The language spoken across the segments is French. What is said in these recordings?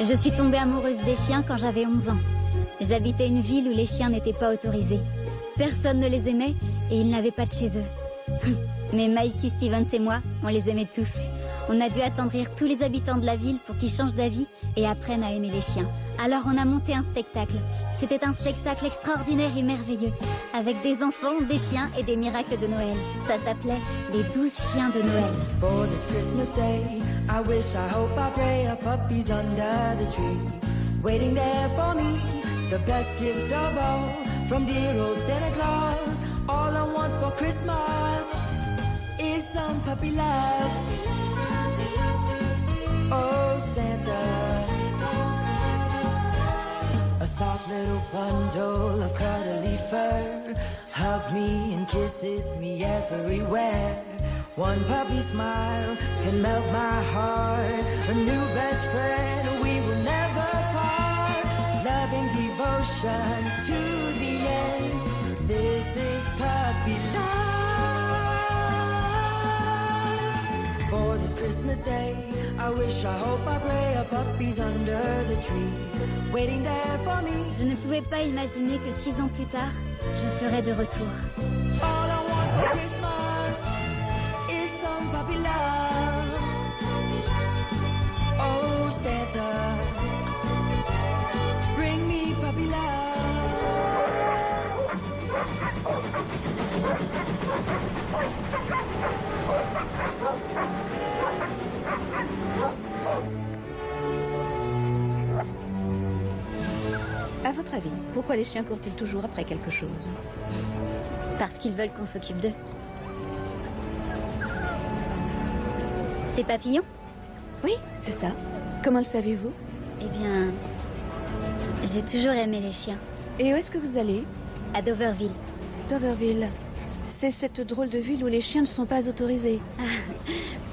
Je suis tombée amoureuse des chiens quand j'avais 11 ans. J'habitais une ville où les chiens n'étaient pas autorisés. Personne ne les aimait et ils n'avaient pas de chez eux. Mais Mikey Stevens et moi, on les aimait tous. On a dû attendrir tous les habitants de la ville pour qu'ils changent d'avis et apprennent à aimer les chiens. Alors on a monté un spectacle. C'était un spectacle extraordinaire et merveilleux, avec des enfants, des chiens et des miracles de Noël. Ça s'appelait Les 12 chiens de Noël. For this Christmas day, I wish, I hope, I pray a puppy's under the tree, waiting there for me, the best gift of all, from dear old Santa Claus. All I want for Christmas is some puppy love. Oh, Santa, a soft little bundle of cuddly fur hugs me and kisses me everywhere. One puppy smile can melt my heart. A new best friend, we will never part. Loving devotion to the end. This is puppy love. For this Christmas day, I wish, I hope, I pray a puppy's under the tree, waiting there for me. Je ne pouvais pas imaginer que 6 ans plus tard, je serais de retour. All I want for Christmas is some puppy love. Oh, Santa, bring me puppy love. À votre avis, pourquoi les chiens courent-ils toujours après quelque chose? Parce qu'ils veulent qu'on s'occupe d'eux. C'est Papillon? Oui, c'est ça. Comment le savez-vous? Eh bien, j'ai toujours aimé les chiens. Et où est-ce que vous allez? À Doverville. Doverville. C'est cette drôle de ville où les chiens ne sont pas autorisés.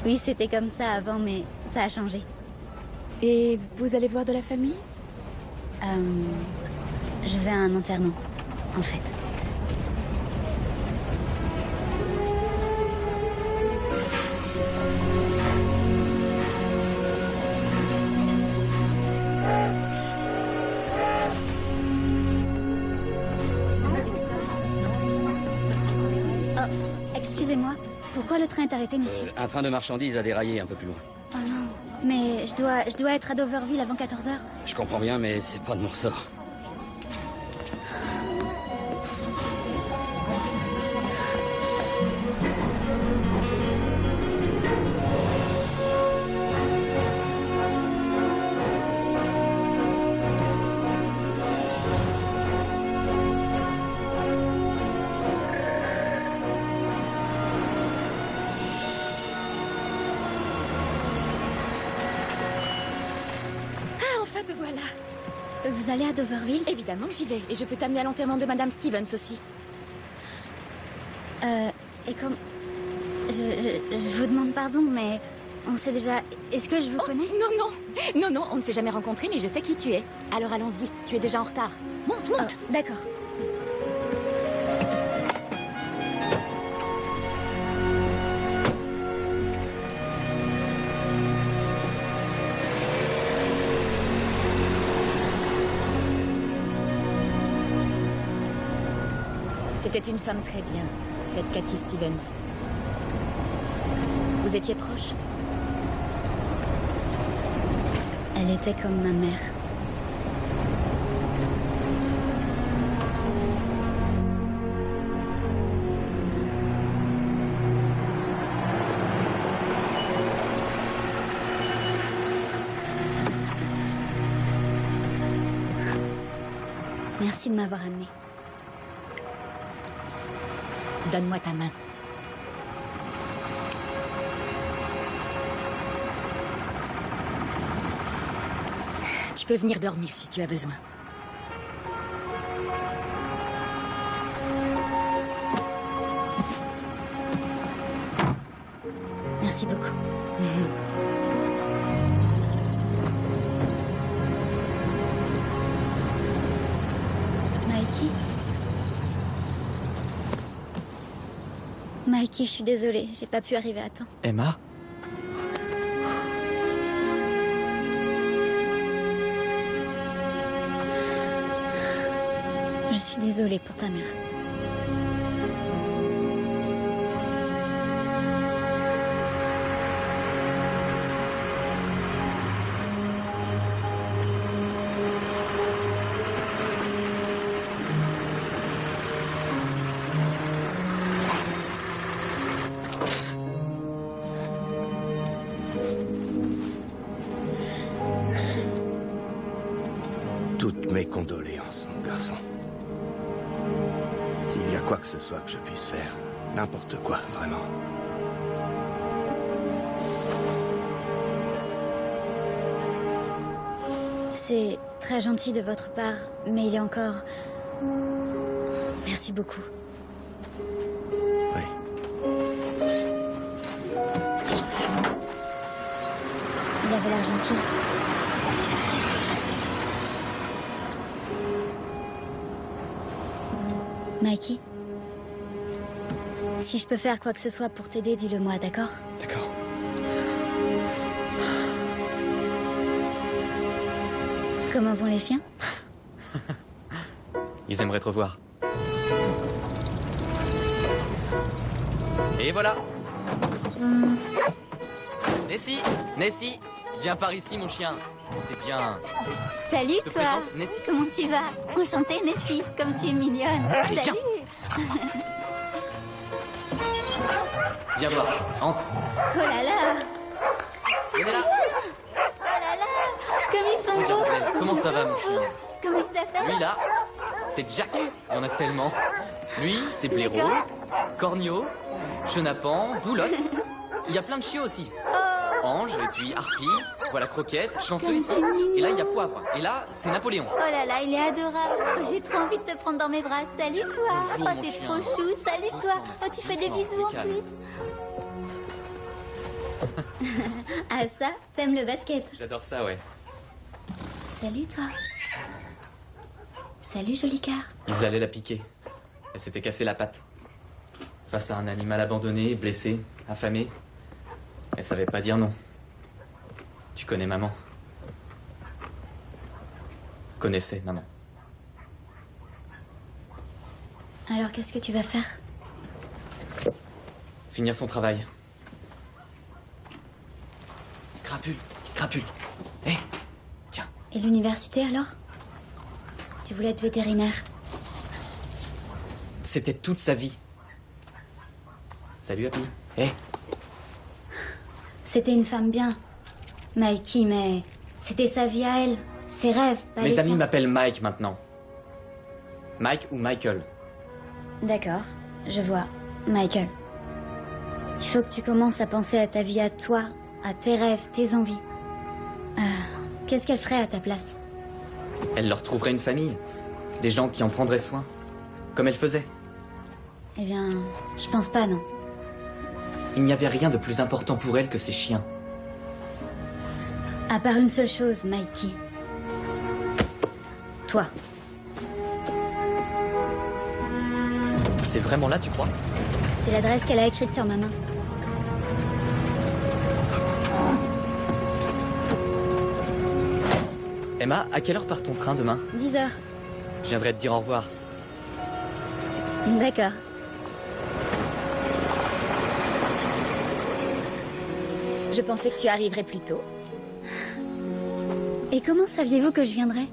Oui, c'était comme ça avant, mais ça a changé. Et vous allez voir de la famille? Je vais à un enterrement, en fait. Oh, excusez-moi. Pourquoi le train est arrêté, monsieur? Un train de marchandises a déraillé un peu plus loin. Oh non, mais je dois être à Doverville avant 14 h. Je comprends bien, mais c'est pas de mon ressort. Te voilà. Vous allez à Doverville? Évidemment que j'y vais. Et je peux t'amener à l'enterrement de Madame Stevens aussi. Et comme... Je vous demande pardon, mais on sait déjà... Est-ce que je vous connais? Non, non. Non, non, on ne s'est jamais rencontrés, mais je sais qui tu es. Alors allons-y. Tu es déjà en retard. Monte, monte. Oh, d'accord. C'était une femme très bien, cette Cathy Stevens. Vous étiez proches? Elle était comme ma mère. Merci de m'avoir amenée. Donne-moi ta main. Tu peux venir dormir si tu as besoin. Merci beaucoup. Mikey? Mikey, je suis désolée, j'ai pas pu arriver à temps. Emma? Désolée pour ta mère. Toutes mes condoléances, mon garçon. S'il y a quoi que ce soit que je puisse faire, n'importe quoi, vraiment. C'est très gentil de votre part, mais il est encore... Merci beaucoup. Oui. Il avait l'air gentil. Mikey, si je peux faire quoi que ce soit pour t'aider, dis-le-moi, d'accord? D'accord. Comment vont les chiens? Ils aimeraient te revoir. Et voilà. Nessie, viens par ici, mon chien. C'est bien. Salut Je te toi. présente Nessie. Comment tu vas? Enchantée Nessie, comme tu es mignonne. Allez, Salut. Viens voir, entre. Oh là là. On est là. Oh là là. Comme ils sont beaux. Regarde, comment ça va, mon chien? Comment il s'appelle? Lui, là, c'est Jack. Il y en a tellement. Lui, c'est Blaireau, D'accord. Cornio, Chenapan, Boulotte. Il y a plein de chiots aussi. Ange, et puis Harpie, voilà Croquette, Chanceux Comme ici. c'est mignon. Et là, il y a Poivre. Et là, c'est Napoléon. Oh là là, il est adorable. Oh, j'ai trop envie de te prendre dans mes bras. Salut toi. Bonjour, Oh, mon t'es chien. trop chou. Salut toi. Doucement, Oh, tu fais des doucement, bisous en calme. plus. Ah ça, t'aimes le basket? J'adore ça, ouais. Salut toi. Salut joli cœur. Ils allaient la piquer. Elle s'était cassée la patte. Face à un animal abandonné, blessé, affamé. Elle savait pas dire non. Tu connais maman. Connaissais maman. Alors qu'est-ce que tu vas faire? Finir son travail. Crapule. Hé, tiens. Et l'université alors? Tu voulais être vétérinaire. C'était toute sa vie. Salut, Happy. Hé, C'était une femme bien, Mikey, mais c'était sa vie à elle, ses rêves, pas les mes amis tiens. m'appellent Mike maintenant. Mike ou Michael. D'accord, je vois, Michael. Il faut que tu commences à penser à ta vie à toi, à tes rêves, tes envies. Qu'est-ce qu'elle ferait à ta place? Elle leur trouverait une famille. Des gens qui en prendraient soin. Comme elle faisait. Eh bien, je pense pas, non. Il n'y avait rien de plus important pour elle que ses chiens. À part une seule chose, Mikey. Toi. C'est vraiment là, tu crois? C'est l'adresse qu'elle a écrite sur ma main. Emma, à quelle heure part ton train demain? 10 heures. Je viendrai te dire au revoir. D'accord. Je pensais que tu arriverais plus tôt. Et comment saviez-vous que je viendrais?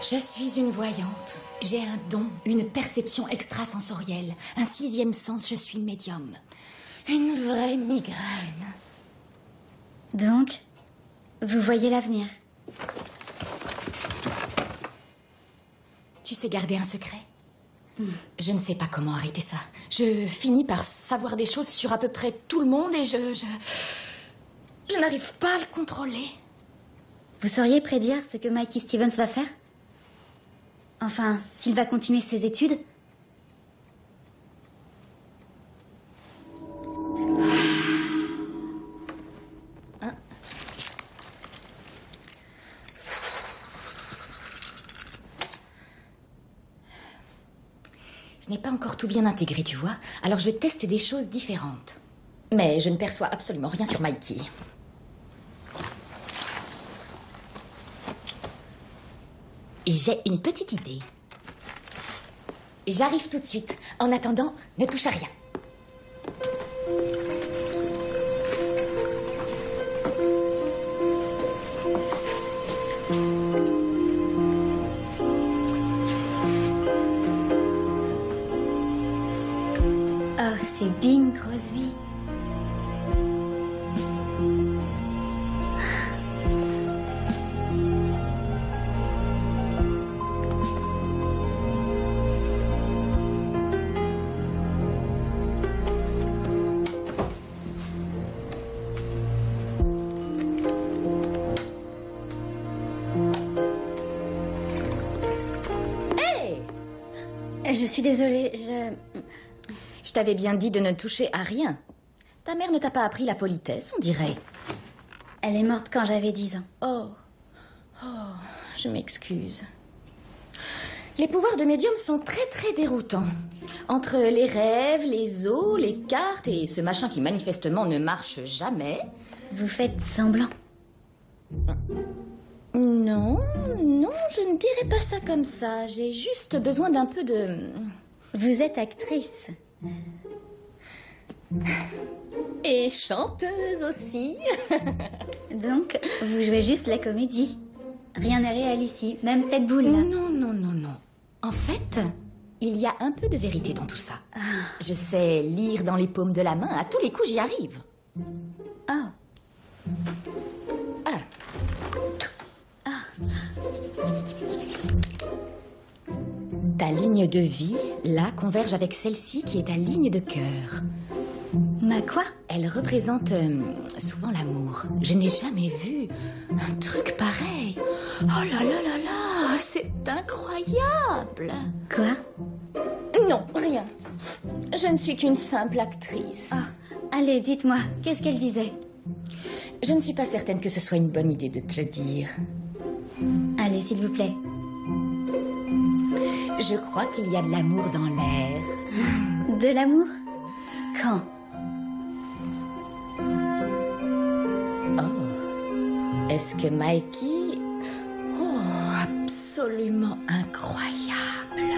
Je suis une voyante. J'ai un don, une perception extrasensorielle, un sixième sens, je suis médium. Une vraie migraine. Donc, vous voyez l'avenir. Tu sais garder un secret? Je ne sais pas comment arrêter ça. Je finis par savoir des choses sur à peu près tout le monde et je n'arrive pas à le contrôler. Vous sauriez prédire ce que Mikey Stevens va faire? Enfin, s'il va continuer ses études? Je n'ai pas encore tout bien intégré, tu vois. Alors je teste des choses différentes. Mais je ne perçois absolument rien sur Mikey. J'ai une petite idée. J'arrive tout de suite. En attendant, ne touche à rien. Oh, c'est Bing Crosby. Je suis désolée, Je t'avais bien dit de ne toucher à rien. Ta mère ne t'a pas appris la politesse, on dirait. Elle est morte quand j'avais 10 ans. Oh, je m'excuse. Les pouvoirs de médium sont très très déroutants. Entre les rêves, les os, les cartes et ce machin qui manifestement ne marche jamais. Vous faites semblant. Non, je ne dirais pas ça comme ça. J'ai juste besoin d'un peu de... Vous êtes actrice. Et chanteuse aussi. Donc, vous jouez juste la comédie. Rien n'est réel ici, même cette boule-là. Non. En fait, il y a un peu de vérité dans tout ça. Je sais lire dans les paumes de la main. À tous les coups, j'y arrive. Ta ligne de vie, là, converge avec celle-ci qui est ta ligne de cœur. Ma quoi? Elle représente souvent l'amour. Je n'ai jamais vu un truc pareil. Oh là là là là, c'est incroyable. Quoi? Non, rien. Je ne suis qu'une simple actrice. Allez, dites-moi, qu'est-ce qu'elle disait? Je ne suis pas certaine que ce soit une bonne idée de te le dire. Allez, s'il vous plaît. Je crois qu'il y a de l'amour dans l'air. De l'amour? Quand? Oh, est-ce que Mikey... Oh, absolument incroyable.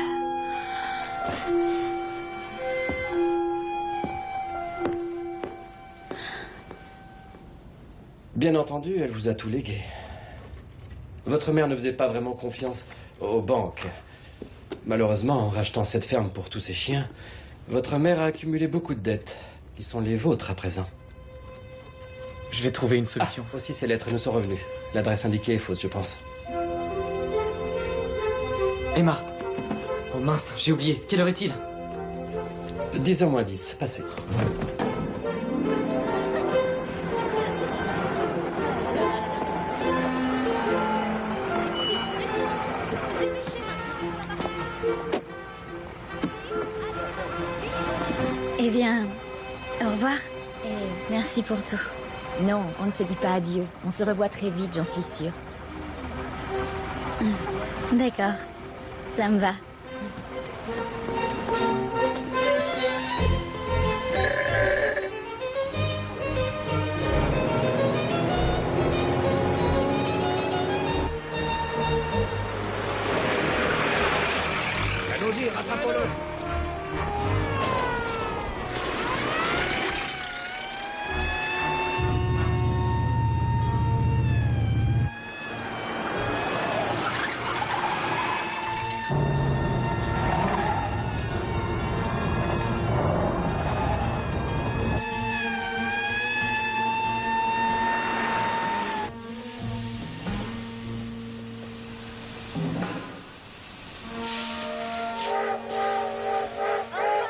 Bien entendu, elle vous a tout légué. Votre mère ne faisait pas vraiment confiance aux banques. Malheureusement, en rachetant cette ferme pour tous ces chiens, votre mère a accumulé beaucoup de dettes, qui sont les vôtres à présent. Je vais trouver une solution. Aussi, ces lettres nous sont revenues. L'adresse indiquée est fausse, je pense. Emma. Oh mince, j'ai oublié. Quelle heure est-il? 10h moins 10, passez. Eh bien, au revoir et merci pour tout. Non, on ne se dit pas adieu. On se revoit très vite, j'en suis sûre. D'accord, ça me va. Allons-y, rattrapons-le.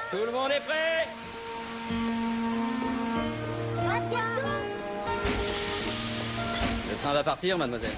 Tout le monde est prêt? Le train va partir, mademoiselle.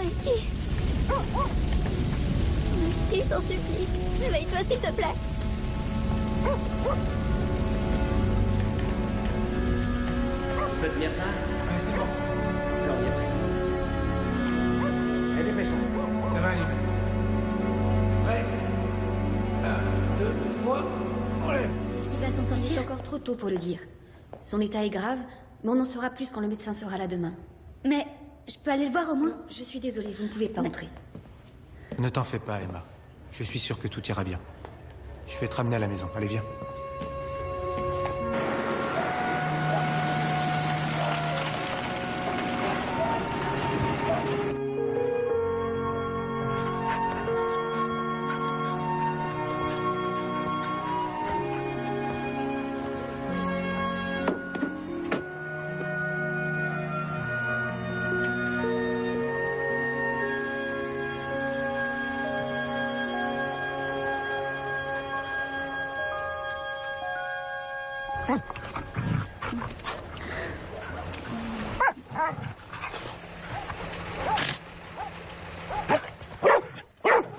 Mikey. Mikey, je t'en supplie. Réveille-toi, s'il te plaît. Tu peux tenir ça? Oui, c'est bon. Alors, viens presque. Allez, dépêche-toi. Ça va aller. Ouais. 1, 2, 3. Allez. Est-ce qu'il va s'en Il est sortir? encore trop tôt pour le dire. Son état est grave, mais on en saura plus quand le médecin sera là demain. Mais je peux aller le voir au moins? Je suis désolée, vous ne pouvez pas entrer. Ne t'en fais pas, Emma. Je suis sûr que tout ira bien. Je vais te ramener à la maison. Allez, viens.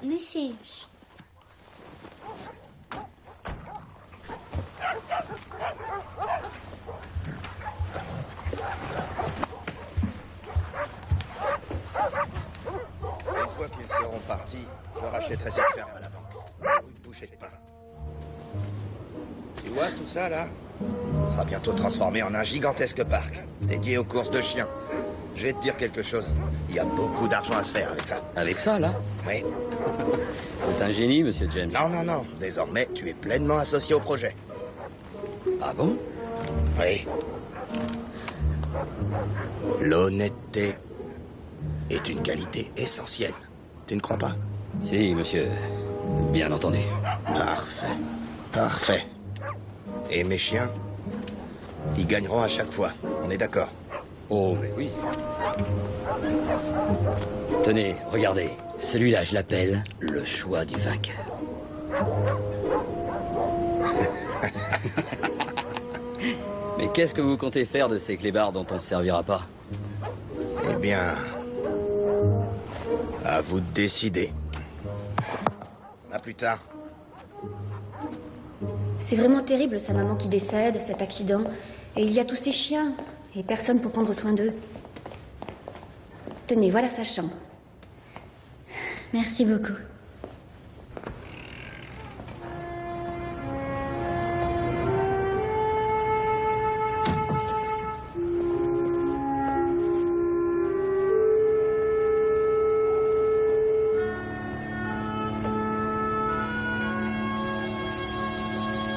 Nessie. Chut. Une fois qu'ils seront partis, je rachèterai cette ferme à la banque. Une bouchée de pain. Tu vois tout ça, là? Ça sera bientôt transformé en un gigantesque parc, dédié aux courses de chiens. Je vais te dire quelque chose. Il y a beaucoup d'argent à se faire avec ça. Avec ça, là? Oui. C'est un génie, monsieur James. Non, non, non. Désormais, tu es pleinement associé au projet. Ah bon? Oui. L'honnêteté est une qualité essentielle. Tu ne crois pas? Si, monsieur. Bien entendu. Parfait. Parfait. Et mes chiens, ils gagneront à chaque fois. On est d'accord? Oh, mais oui. Tenez, regardez. Celui-là, je l'appelle le choix du vainqueur. Mais qu'est-ce que vous comptez faire de ces clébards dont on ne se servira pas? Eh bien, à vous de décider. À plus tard. C'est vraiment terrible, sa maman qui décède, cet accident. Et il y a tous ces chiens, et personne pour prendre soin d'eux. Tenez, voilà sa chambre. Merci beaucoup.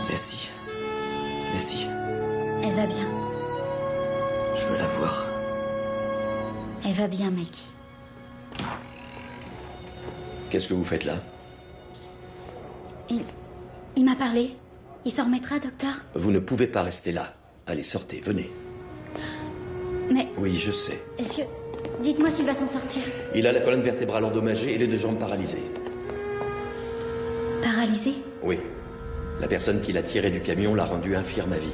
Merci. Merci. Elle va bien. Je veux la voir. Elle va bien, Mikey. Qu'est-ce que vous faites là? Il m'a parlé. Il s'en remettra, docteur? Vous ne pouvez pas rester là. Allez, sortez, venez. Mais Oui, je sais. est-ce que... Dites-moi s'il va s'en sortir. Il a la colonne vertébrale endommagée et les deux jambes paralysées. Paralysé? Oui. La personne qui l'a tiré du camion l'a rendu infirme à vie.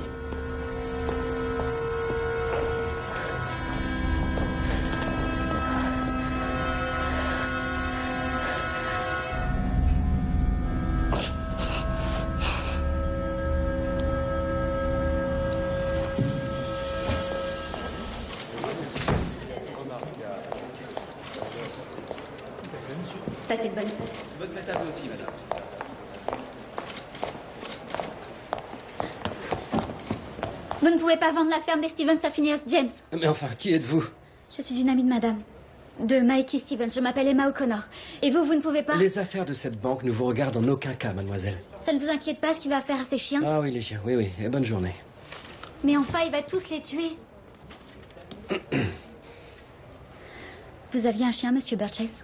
Passez de bonnes fêtes. Bonne fête à vous aussi, madame. Vous ne pouvez pas vendre la ferme des Stevens à Phineas James. Mais enfin, qui êtes-vous? Je suis une amie de madame. De Mikey Stevens. Je m'appelle Emma O'Connor. Et vous ne pouvez pas... Les affaires de cette banque ne vous regardent en aucun cas, mademoiselle. Ça ne vous inquiète pas ce qu'il va faire à ses chiens? Ah oui, les chiens, oui, oui. Et bonne journée. Mais enfin, il va tous les tuer. Vous aviez un chien, monsieur Burgess?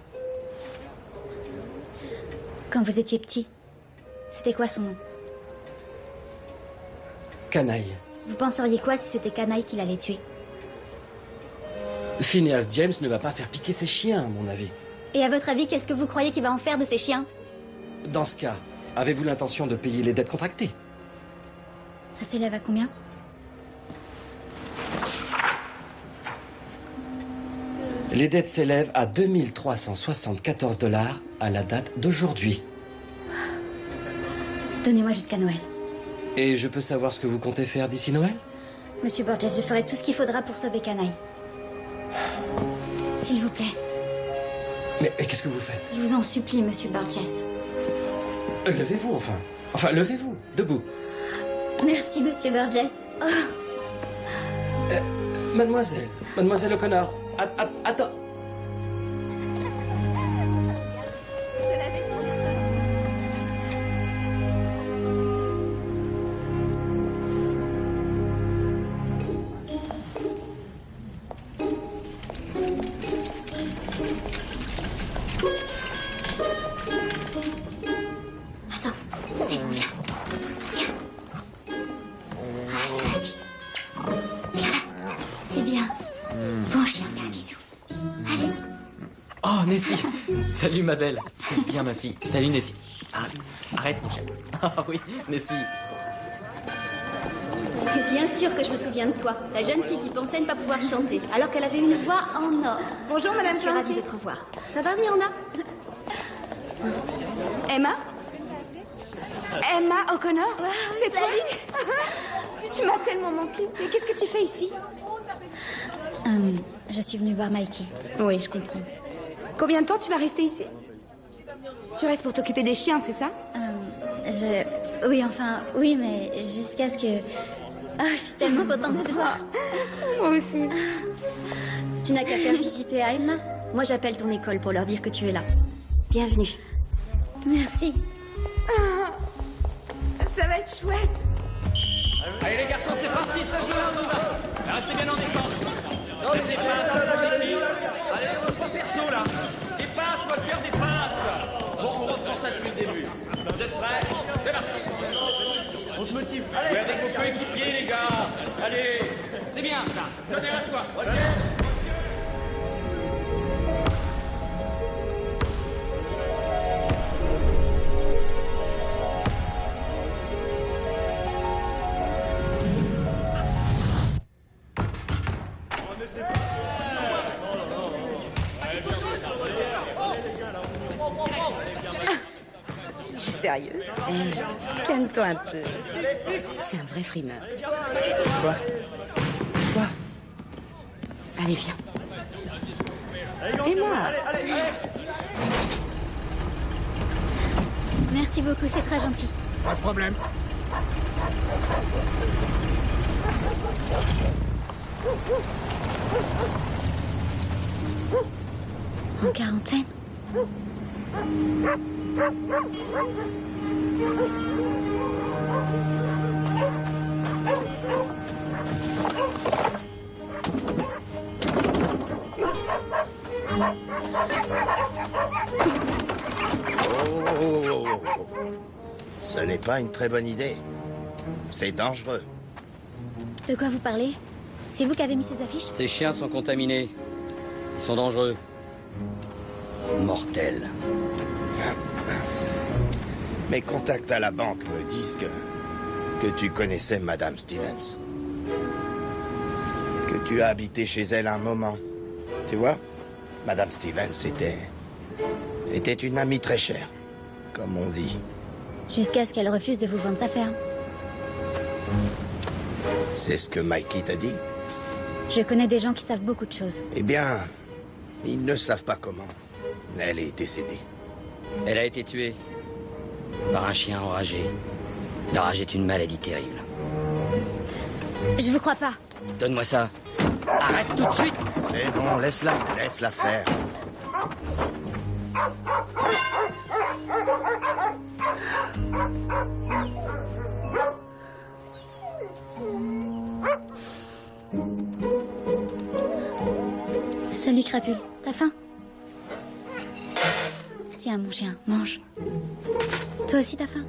Quand vous étiez petit, c'était quoi son nom? Canaille. Vous penseriez quoi si c'était Canaille qui l'allait tuer? Phineas James ne va pas faire piquer ses chiens, à mon avis. Et à votre avis, qu'est-ce que vous croyez qu'il va en faire de ces chiens? Dans ce cas, avez-vous l'intention de payer les dettes contractées? Ça s'élève à combien? Les dettes s'élèvent à 2374 $ à la date d'aujourd'hui. Donnez-moi jusqu'à Noël. Et je peux savoir ce que vous comptez faire d'ici Noël? Monsieur Burgess, je ferai tout ce qu'il faudra pour sauver Canaille. S'il vous plaît. Mais qu'est-ce que vous faites? Je vous en supplie, monsieur Burgess. Levez-vous, enfin. Enfin, levez-vous. Debout. Merci, monsieur Burgess. Oh. Mademoiselle O'Connor. Attends. Attends, c'est bon, viens. Viens. Allez, vas-y. Viens là. C'est bien. Bon chien, fais un bisou. Allez. Oh, Nessie. Salut, ma belle. C'est bien, ma fille. Salut, Nessie. Arrête, mon chien. Ah oui, Nessie. Bien sûr que je me souviens de toi, la jeune fille qui pensait ne pas pouvoir chanter, alors qu'elle avait une voix en or. Bonjour, madame. Je suis ravie de te revoir. Ça va, Miranda? Emma? Emma O'Connor? C'est toi? Tu m'as tellement manqué. Mais qu'est-ce que tu fais ici? Je suis venue voir Mikey. Oui, je comprends. Combien de temps tu vas rester ici? Tu restes pour t'occuper des chiens, c'est ça? Oui, mais jusqu'à ce que... Oh, je suis tellement contente de te voir. Moi aussi. Tu n'as qu'à faire visiter à Emma. Moi, j'appelle ton école pour leur dire que tu es là. Bienvenue. Merci. Ça va être chouette. Allez les garçons, c'est parti, ça joue là, on y va. Restez bien en défense. Faites des passes. Allez, pas perso là. Des passes, faut faire des passes. Bon, on reprend ça depuis le début. Vous êtes prêts? C'est parti. On se motive. Allez, avec vos coéquipiers, les gars. Allez, c'est bien ça. Donnez-la toi. Ok. Je suis sérieux. Calme-toi un peu. C'est un vrai frimeur. Quoi? Allez, viens. Emma. Merci beaucoup, c'est très gentil. Pas de problème. En quarantaine? Oh. Ce n'est pas une très bonne idée. C'est dangereux. De quoi vous parlez? C'est vous qui avez mis ces affiches? Ces chiens sont contaminés. Ils sont dangereux. Mortels. Mes contacts à la banque me disent que tu connaissais Madame Stevens. Que tu as habité chez elle un moment. Tu vois, Madame Stevens était une amie très chère, comme on dit. Jusqu'à ce qu'elle refuse de vous vendre sa ferme. C'est ce que Mikey t'a dit? Je connais des gens qui savent beaucoup de choses. Eh bien, ils ne savent pas comment. Elle est décédée. Elle a été tuée par un chien enragé. La rage est une maladie terrible. Je vous crois pas. Donne-moi ça. Arrête tout de suite. C'est bon, laisse-la faire. Salut Crapule, t'as faim? Tiens mon chien, mange. Toi aussi t'as faim?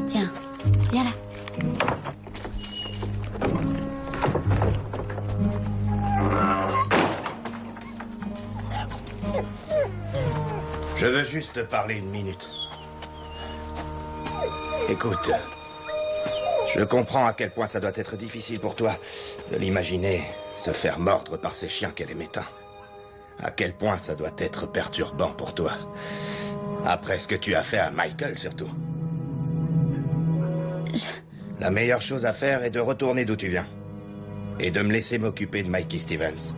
Tiens, viens là. Je veux juste te parler une minute. Écoute, je comprends à quel point ça doit être difficile pour toi de l'imaginer Se faire mordre par ces chiens qu'elle aimait tant. À quel point ça doit être perturbant pour toi. Après ce que tu as fait à Michael, surtout. La meilleure chose à faire est de retourner d'où tu viens. Et de me laisser m'occuper de Mikey Stevens.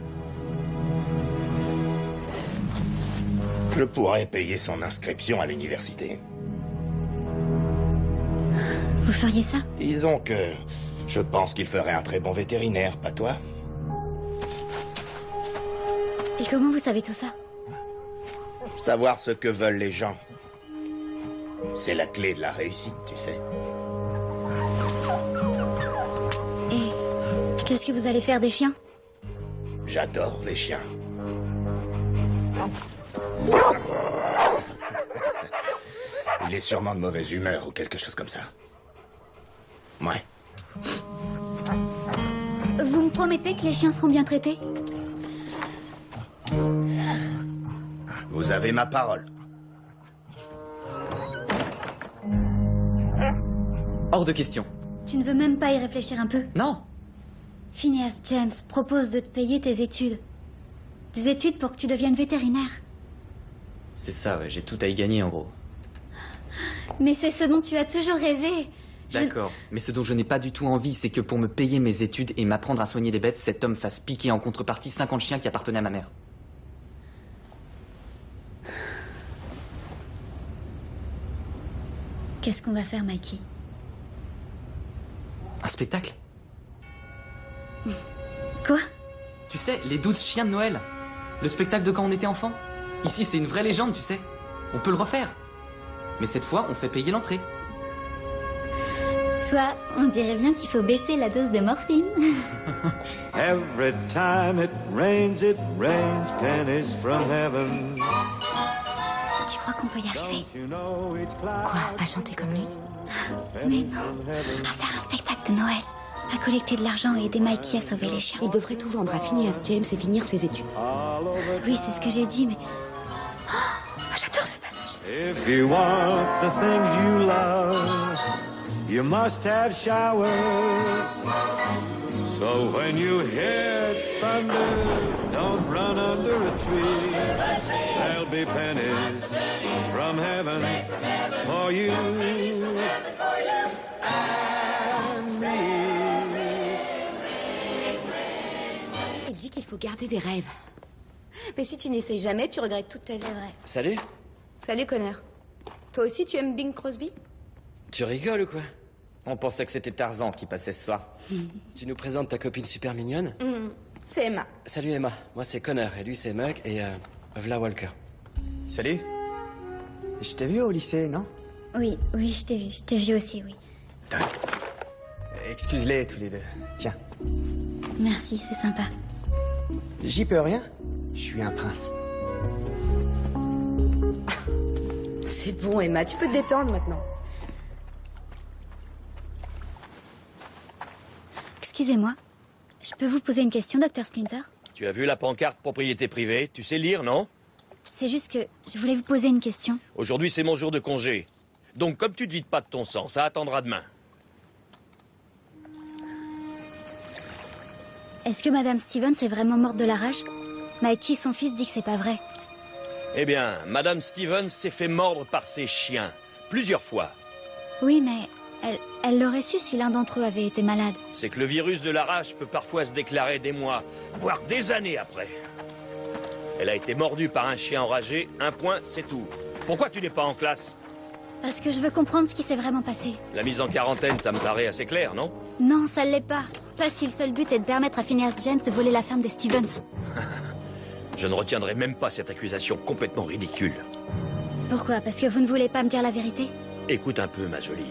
Je pourrais payer son inscription à l'université. Vous feriez ça? Disons que je pense qu'il ferait un très bon vétérinaire, pas toi? Et comment vous savez tout ça? Savoir ce que veulent les gens, c'est la clé de la réussite, tu sais. Et qu'est-ce que vous allez faire des chiens? J'adore les chiens. Il est sûrement de mauvaise humeur ou quelque chose comme ça. Ouais. Vous me promettez que les chiens seront bien traités? Vous avez ma parole. Hors de question. Tu ne veux même pas y réfléchir un peu? Non. Phineas James propose de te payer tes études. Des études pour que tu deviennes vétérinaire. C'est ça, ouais, j'ai tout à y gagner en gros. Mais c'est ce dont tu as toujours rêvé. D'accord, mais ce dont je n'ai pas du tout envie, c'est que pour me payer mes études et m'apprendre à soigner des bêtes, cet homme fasse piquer en contrepartie 50 chiens qui appartenaient à ma mère. Qu'est-ce qu'on va faire, Mikey? Un spectacle? Quoi? Tu sais, les 12 chiens de Noël. Le spectacle de quand on était enfant. Ici, c'est une vraie légende, tu sais. On peut le refaire. Mais cette fois, on fait payer l'entrée. Soit on dirait bien qu'il faut baisser la dose de morphine. Every time it rains pennies from heaven. Tu crois qu'on peut y arriver? Quoi? À chanter comme lui? Mais non. À faire un spectacle de Noël. À collecter de l'argent et aider Mikey à sauver les chiens. Il devrait tout vendre à Phineas James et finir ses études. Oui, c'est ce que j'ai dit, mais... Oh, j'adore ce passage. If you want the things you love, you must have showers. So when you hear thunder, don't run under a tree. There'll be pennies from heaven for you and me. Il dit qu'il faut garder des rêves. Mais si tu n'essayes jamais, tu regrettes toute ta vie. Salut. Salut, Connor. Toi aussi, tu aimes Bing Crosby? Tu rigoles ou quoi? On pensait que c'était Tarzan qui passait ce soir. Tu nous présentes ta copine super mignonne? C'est Emma. Salut Emma, moi c'est Connor et lui c'est Mug et Vla Walker. Salut. Je t'ai vu au lycée, non? Oui, je t'ai vu. Je t'ai vu aussi, oui. Excuse-les tous les deux. Tiens. Merci, c'est sympa. J'y peux rien. Je suis un prince. C'est bon, Emma, tu peux te détendre maintenant. Excusez-moi. Je peux vous poser une question, Dr. Splinter? Tu as vu la pancarte propriété privée? Tu sais lire, non? C'est juste que je voulais vous poser une question. Aujourd'hui, c'est mon jour de congé. Donc, comme tu te vides pas de ton sang, ça attendra demain. Est-ce que Madame Stevens est vraiment morte de la rage? Mikey, son fils, dit que c'est pas vrai. Eh bien, Madame Stevens s'est fait mordre par ses chiens. Plusieurs fois. Oui, mais elle l'aurait su si l'un d'entre eux avait été malade. C'est que le virus de la rage peut parfois se déclarer des mois, voire des années après. Elle a été mordue par un chien enragé, un point, c'est tout. Pourquoi tu n'es pas en classe? Parce que je veux comprendre ce qui s'est vraiment passé. La mise en quarantaine, ça me paraît assez clair, non? Non, ça l'est pas. Pas si le seul but est de permettre à Phineas James de voler la ferme des Stevens. Je ne retiendrai même pas cette accusation complètement ridicule. Pourquoi? Parce que vous ne voulez pas me dire la vérité? Écoute un peu, ma jolie.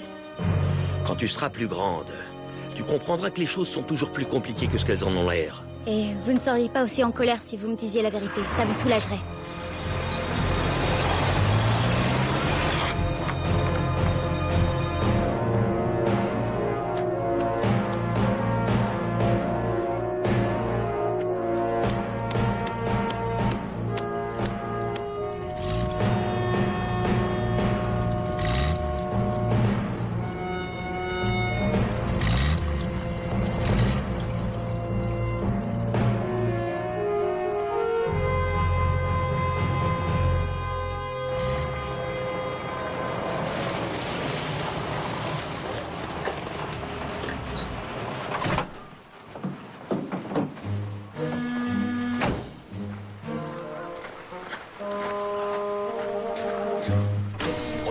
Quand tu seras plus grande, tu comprendras que les choses sont toujours plus compliquées que ce qu'elles en ont l'air. Et vous ne seriez pas aussi en colère si vous me disiez la vérité. Ça vous soulagerait.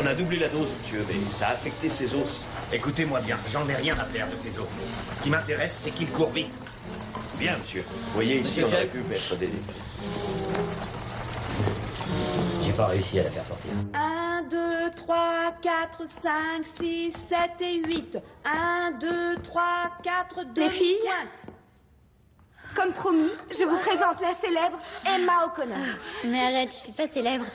a doublé la dose, monsieur, mais ça a affecté ses os. Écoutez-moi bien, j'en ai rien à faire de ces os. Ce qui m'intéresse, c'est qu'il court vite. Bien, monsieur. Vous voyez, ici, on aurait pu être des... J'ai pas réussi à la faire sortir. 1, 2, 3, 4, 5, 6, 7 et 8. 1, 2, 3, 4, 2... Les filles, pointe. Comme promis, je vous présente la célèbre Emma O'Connor. Mais arrête, je suis pas célèbre.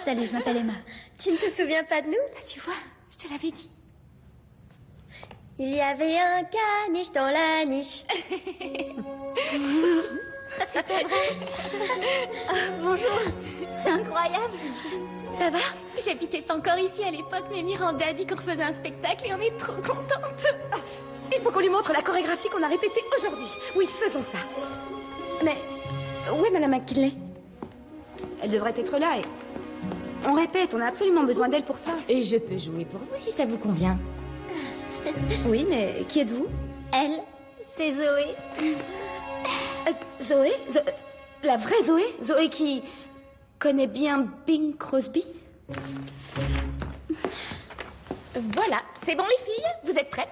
Salut, je m'appelle Emma. Tu ne te souviens pas de nous? Bah, tu vois, je te l'avais dit. Il y avait un caniche dans la niche. C'est pas vrai. Bonjour, c'est incroyable. Ça va? J'habitais pas encore ici à l'époque, mais Miranda a dit qu'on refaisait un spectacle et on est trop contente. Il faut qu'on lui montre la chorégraphie qu'on a répétée aujourd'hui. Oui, faisons ça. Mais où est Madame McKinley? Elle devrait être là et... On répète, on a absolument besoin d'elle pour ça. Et je peux jouer pour vous si ça vous convient. Oui, mais qui êtes-vous? Elle, c'est Zoé. Zoé? La vraie Zoé? Zoé qui connaît bien Bing Crosby? Voilà, c'est bon les filles, vous êtes prêtes?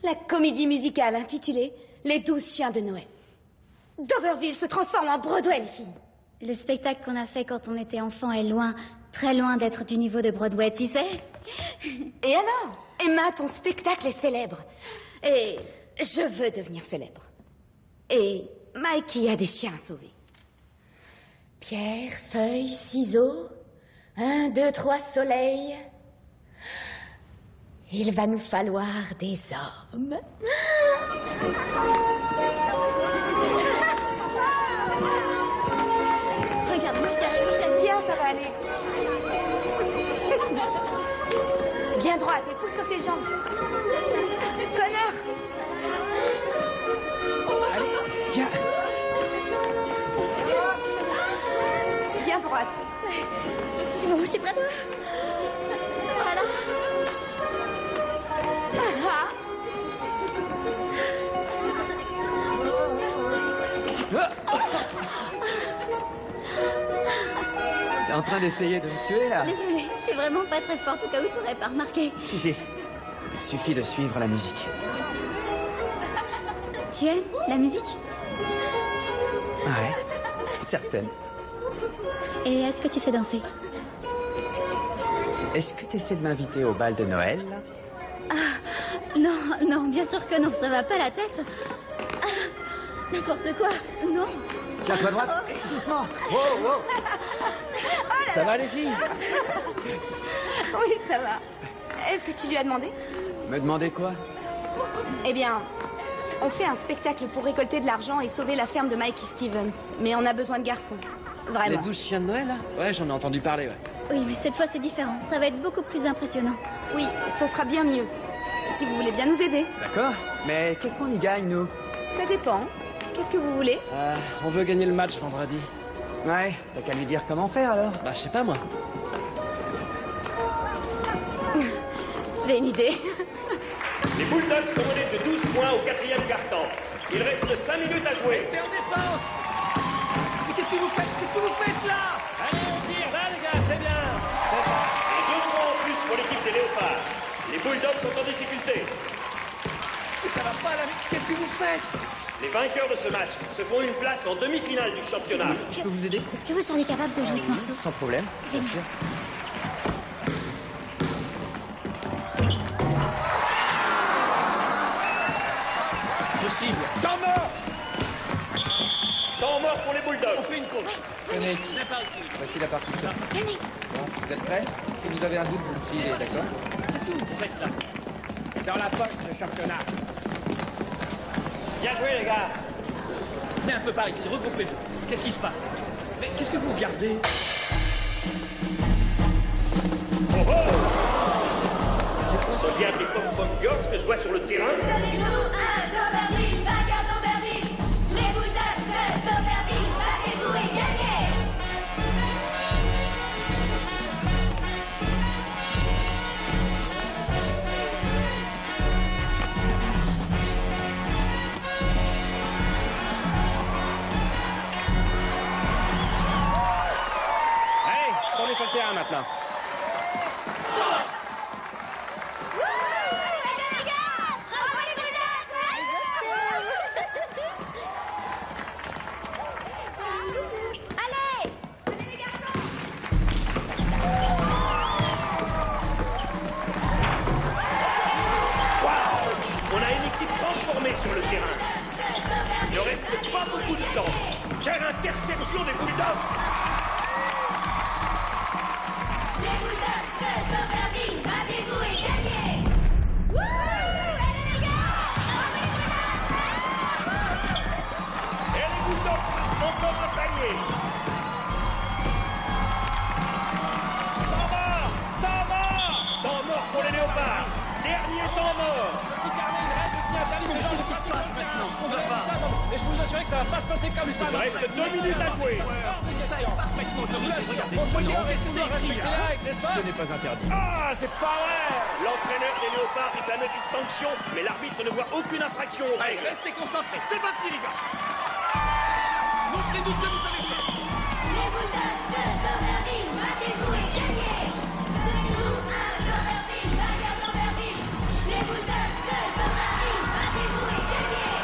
La comédie musicale intitulée Les 12 chiens de Noël. Doverville se transforme en Broadway, les filles. Le spectacle qu'on a fait quand on était enfant est loin, très loin d'être du niveau de Broadway, tu sais. Et alors, Emma, ton spectacle est célèbre. Et je veux devenir célèbre. Et Mikey a des chiens à sauver. Pierre, feuille, ciseaux. 1, 2, 3, soleil. Il va nous falloir des hommes. Regarde, ma chérie, j'aime bien, ça va aller. Bien droite et pousse sur tes jambes. Connard. Allez, viens. Bien droite. C'est bon, je suis prête. Voilà. T'es en train d'essayer de me tuer, là? Désolée, je suis vraiment pas très forte au cas où t'aurais pas remarqué. Si. Il suffit de suivre la musique. Tu aimes la musique? Ouais, certaine. Et est-ce que tu sais danser? Est-ce que t'essaies de m'inviter au bal de Noël, là? Non, bien sûr que non, ça va pas la tête. N'importe quoi, non. Tiens-toi droite, doucement. Wow. Ça va, les filles? Oui, ça va. Est-ce que tu lui as demandé? Me demander quoi? Eh bien, on fait un spectacle pour récolter de l'argent et sauver la ferme de Mikey Stevens. Mais on a besoin de garçons. Vraiment. Les 12 chiens de Noël, là? Ouais, j'en ai entendu parler, ouais. Oui, mais cette fois, c'est différent. Ça va être beaucoup plus impressionnant. Oui, ça sera bien mieux. Si vous voulez bien nous aider. D'accord. Mais qu'est-ce qu'on y gagne, nous? Ça dépend. Qu'est-ce que vous voulez? On veut gagner le match vendredi. Ouais, t'as qu'à lui dire comment faire, alors. Bah, je sais pas, moi. J'ai une idée. Les Bulldogs sont menés de 12 points au 4e quart-temps. Il reste 5 minutes à jouer. Restez en défense! Mais qu'est-ce que vous faites? Qu'est-ce que vous faites là? Allez, on tire, là, les gars, c'est bien. C'est ça. Et 2 points en plus pour l'équipe des Léopards. Les Bulldogs sont en difficulté. Mais ça va pas là, qu'est-ce que vous faites? Les vainqueurs de ce match se font une place en demi-finale du championnat. Je peux vous aider? Est-ce que vous seriez capable de jouer ce morceau? Sans problème. Génial. Bien sûr. Possible. Temps mort! Temps mort pour les Bulldogs. On fait une course. Tenez, C'est par ici. voici la partition. Venez. Bon, vous êtes prêts? Si vous avez un doute, vous me suivez, d'accord? Qu'est-ce que vous faites là? Dans la poche, le championnat. Bien joué, les gars. Venez un peu par ici, regroupez-vous. Qu'est-ce qui se passe? Mais qu'est-ce que vous regardez? Oh oh! C'est bien des pop-pop girls que je vois sur le terrain. droite, là. Sur le terrain. Il ne reste pas beaucoup de temps. Quelle interception des Bulldogs! Les Bulldogs de Somerville, battez-vous et gagnez! Allez les gars! Et les Bulldogs encore le panier. Temps mort pour les léopards. Dernier temps mort. Qu'est-ce qui se passe maintenant? On va pas. Et je peux vous assurer que ça va pas se passer comme ça. Il reste 2 minutes à jouer. Vous savez parfaitement autorisé. Regardez, est-ce que c'est écrit là, n'est-ce pas? Ce n'est pas interdit. Ah, c'est pas vrai! L'entraîneur des léopards réclame une sanction, mais l'arbitre ne voit aucune infraction aux Allez, règles. restez concentrés. C'est parti, les gars. Montrez-nous ce que vous savez faire. Les Bulldogs de Somerville, battez-vous et gagnez! Donnez-vous un Somerville, derrière Somerville! Les Bulldogs de Somerville, battez-vous et gagnez!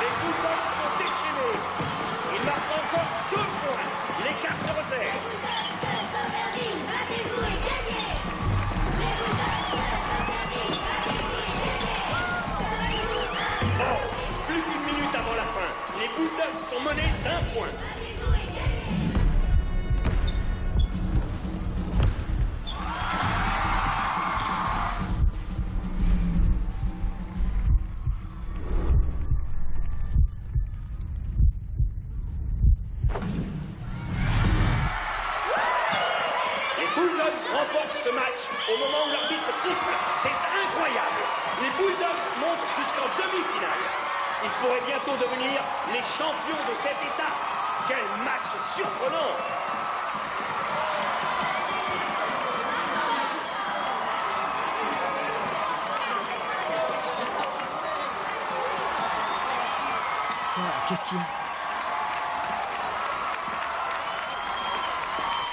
Les Bulldogs sont déchaînés. Ils marquent encore 2 poinns. L'écart se resserre. Somerville, battez-vous et gagnez! Les Bulldogs de Somerville, battez-vous et gagnez! Oh, plus d'une minute avant la fin. Les Bulldogs sont menés d'1 point. Les Bulldogs remportent ce match au moment où l'arbitre siffle. C'est incroyable. Les Bulldogs montent jusqu'en demi-finale. Ils pourraient bientôt devenir les champions de cet état. Quel match surprenant! Qu'est-ce qu'il y a?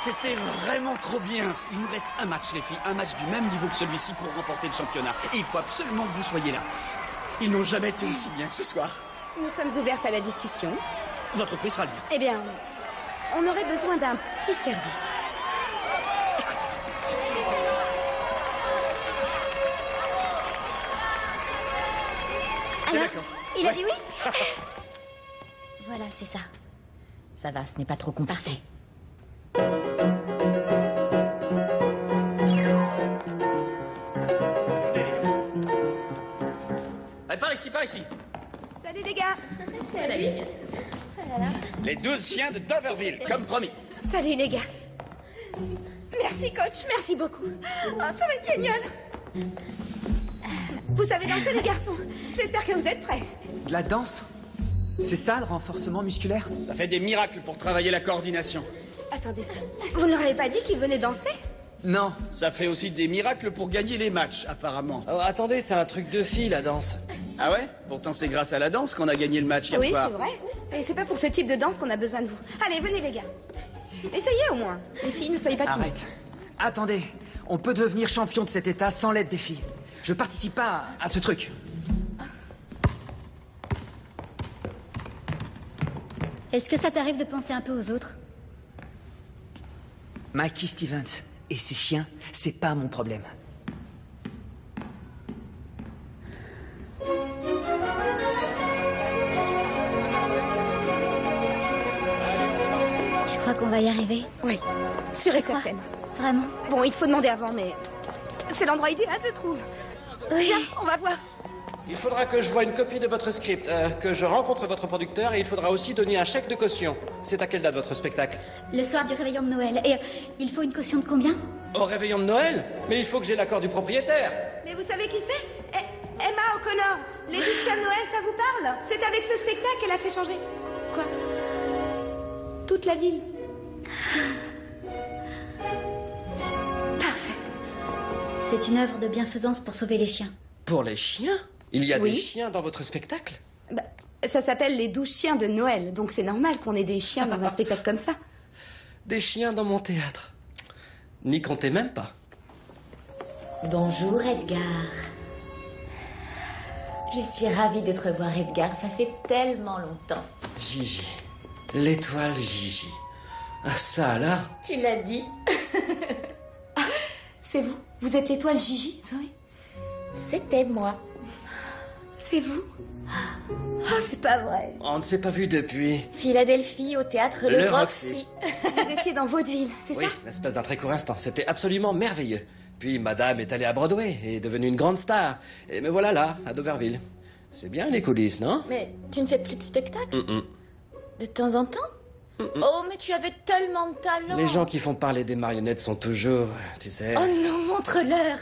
C'était vraiment trop bien. Il nous reste un match, les filles. Un match du même niveau que celui-ci pour remporter le championnat. Et il faut absolument que vous soyez là. Ils n'ont jamais été aussi bien que ce soir. Nous sommes ouvertes à la discussion. Votre prix sera le bien. Eh bien, on aurait besoin d'un petit service. C'est Alors, d'accord. il a dit oui? Voilà, c'est ça. Ça va, ce n'est pas trop compliqué. Allez, par ici, par ici. Salut les gars. Salut. Les 12 chiens de Doverville, comme promis. Salut les gars. Merci coach, merci beaucoup. Oh, ça va être génial. Vous savez danser les garçons. J'espère que vous êtes prêts. De la danse? C'est ça le renforcement musculaire? Ça fait des miracles pour travailler la coordination. Attendez, vous ne leur avez pas dit qu'ils venaient danser? Non. Ça fait aussi des miracles pour gagner les matchs, apparemment. Oh, attendez, c'est un truc de fille, la danse. Ah ouais? Pourtant, c'est grâce à la danse qu'on a gagné le match hier Oui, soir. c'est vrai. Et c'est pas pour ce type de danse qu'on a besoin de vous. Allez, venez les gars. Essayez au moins. Les filles, ne soyez pas timides. Arrête. Attendez, on peut devenir champion de cet état sans l'aide des filles. Je participe pas à ce truc. Est-ce que ça t'arrive de penser un peu aux autres? Mikey Stevens et ses chiens, c'est pas mon problème. Tu crois qu'on va y arriver? Oui, sûre et certaine. Vraiment? Bon, il faut demander avant, mais c'est l'endroit idéal, je trouve. Oui. Viens, on va voir. Il faudra que je voie une copie de votre script, que je rencontre votre producteur et il faudra aussi donner un chèque de caution. C'est à quelle date votre spectacle? Le soir du réveillon de Noël. Et il faut une caution de combien? Au réveillon de Noël? Mais il faut que j'ai l'accord du propriétaire. Mais vous savez qui c'est? Emma O'Connor. Les 12 chiens de Noël, ça vous parle? C'est avec ce spectacle qu'elle a fait changer. Quoi? Toute la ville. Parfait. C'est une œuvre de bienfaisance pour sauver les chiens. Pour les chiens? Il y a Oui. des chiens dans votre spectacle? Bah, ça s'appelle les 12 chiens de Noël, donc c'est normal qu'on ait des chiens dans un spectacle comme ça. Des chiens dans mon théâtre. N'y comptez même pas. Bonjour Edgar. Je suis ravie de te revoir Edgar, ça fait tellement longtemps. Gigi. L'étoile Gigi. Ah ça là. Tu l'as dit. C'est vous? Vous êtes l'étoile Gigi, Zoé? C'était moi. C'est vous? Oh, c'est pas vrai. On ne s'est pas vu depuis. Philadelphie, au théâtre Le Roxy. Vous étiez dans vaudeville, c'est Oui, ça? l'espace d'un très court instant. C'était absolument merveilleux. Puis madame est allée à Broadway et est devenue une grande star. Et me voilà là, à Doverville. C'est bien les coulisses, non? Mais tu ne fais plus de spectacle? Mm-mm. De temps en temps? Oh, mais tu avais tellement de talent. Les gens qui font parler des marionnettes sont toujours, tu sais... Oh non, montre-leur.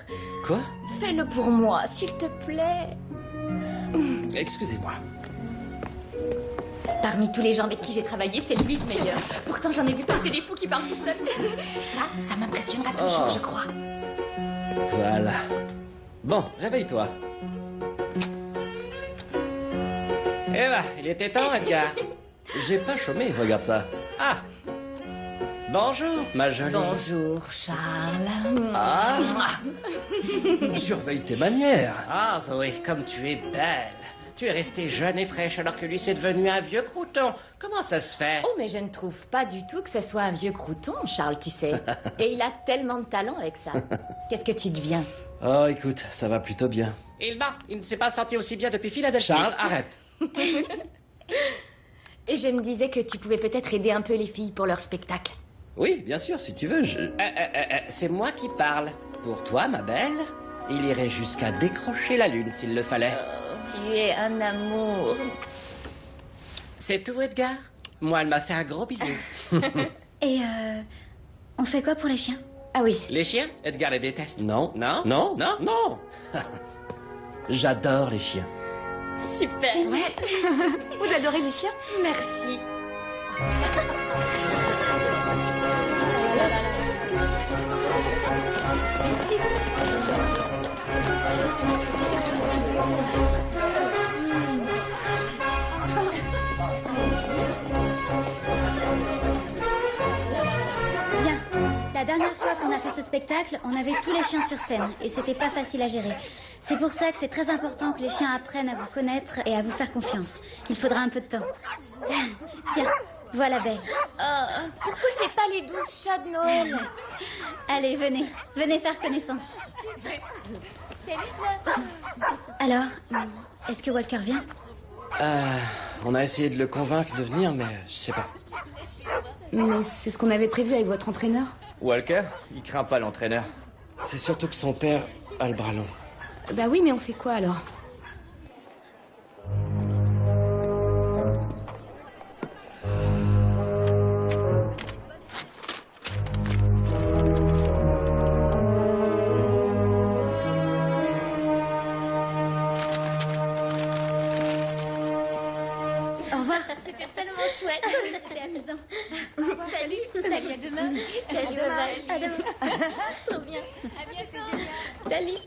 Quoi? Fais-le pour moi, s'il te plaît. Excusez-moi. Parmi tous les gens avec qui j'ai travaillé, c'est lui le meilleur. Pourtant, j'en ai vu passer des fous qui parlent tout seuls. Ça m'impressionnera toujours, Oh. je crois. Voilà. Bon, réveille-toi. Eh ben, il était temps, Edgar. J'ai pas chômé, regarde ça. Ah! Bonjour, ma jolie. Bonjour, Charles. Ah! Surveille tes manières. Ah, Zoé, comme tu es belle. Tu es restée jeune et fraîche alors que lui, c'est devenu un vieux crouton. Comment ça se fait? Oh, mais je ne trouve pas du tout que ce soit un vieux crouton, Charles, tu sais. Et il a tellement de talent avec ça. Qu'est-ce que tu deviens? Oh, écoute, ça va plutôt bien. Il ne s'est pas senti aussi bien depuis Philadelphie. Charles, arrête. Et je me disais que tu pouvais peut-être aider un peu les filles pour leur spectacle. Oui, bien sûr, si tu veux, C'est moi qui parle. Pour toi, ma belle, il irait jusqu'à décrocher la lune s'il le fallait. Tu es un amour. C'est tout, Edgar? Moi, elle m'a fait un gros bisou. Et on fait quoi pour les chiens? Ah oui. Les chiens? Edgar les déteste. Non. Non? Non. Non? Non. J'adore les chiens. Super. Ouais. Vous adorez les chiens? Merci. Bien. La dernière fois qu'on a fait ce spectacle, on avait tous les chiens sur scène et c'était pas facile à gérer. C'est pour ça que c'est très important que les chiens apprennent à vous connaître et à vous faire confiance. Il faudra un peu de temps. Tiens, voilà Belle. Pourquoi c'est pas les 12 chats de Noël? Allez, venez. Venez faire connaissance. Alors, est-ce que Walker vient? On a essayé de le convaincre de venir, mais je sais pas. Mais c'est ce qu'on avait prévu avec votre entraîneur. Walker, il craint pas l'entraîneur. C'est surtout que son père a le bras long. Bah oui, mais on fait quoi alors? Au revoir. C'était tellement chouette. C'était amusant. Salut. Salut, à demain. Salut, À demain. Trop bien. À bientôt. Salut.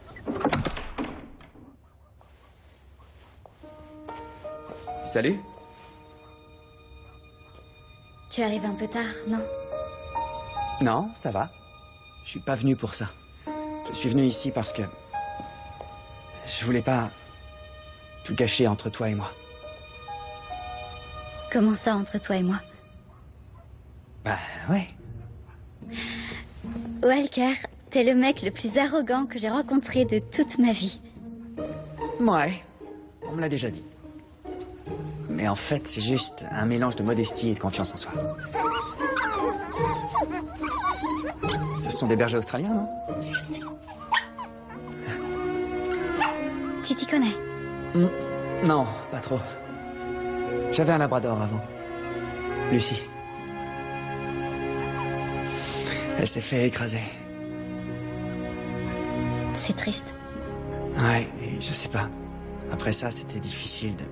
Salut. Tu arrives un peu tard, non? Non, ça va. Je suis pas venu pour ça. Je suis venu ici parce que... je voulais pas tout gâcher entre toi et moi. Comment ça, entre toi et moi? Bah, ouais. Walker, t'es le mec le plus arrogant que j'ai rencontré de toute ma vie. Ouais, on me l'a déjà dit. Mais en fait, c'est juste un mélange de modestie et de confiance en soi. Ce sont des bergers australiens, non? Tu t'y connais? Non, pas trop. J'avais un labrador avant. Lucie. Elle s'est fait écraser. C'est triste. Ouais, et je sais pas. Après ça, c'était difficile de...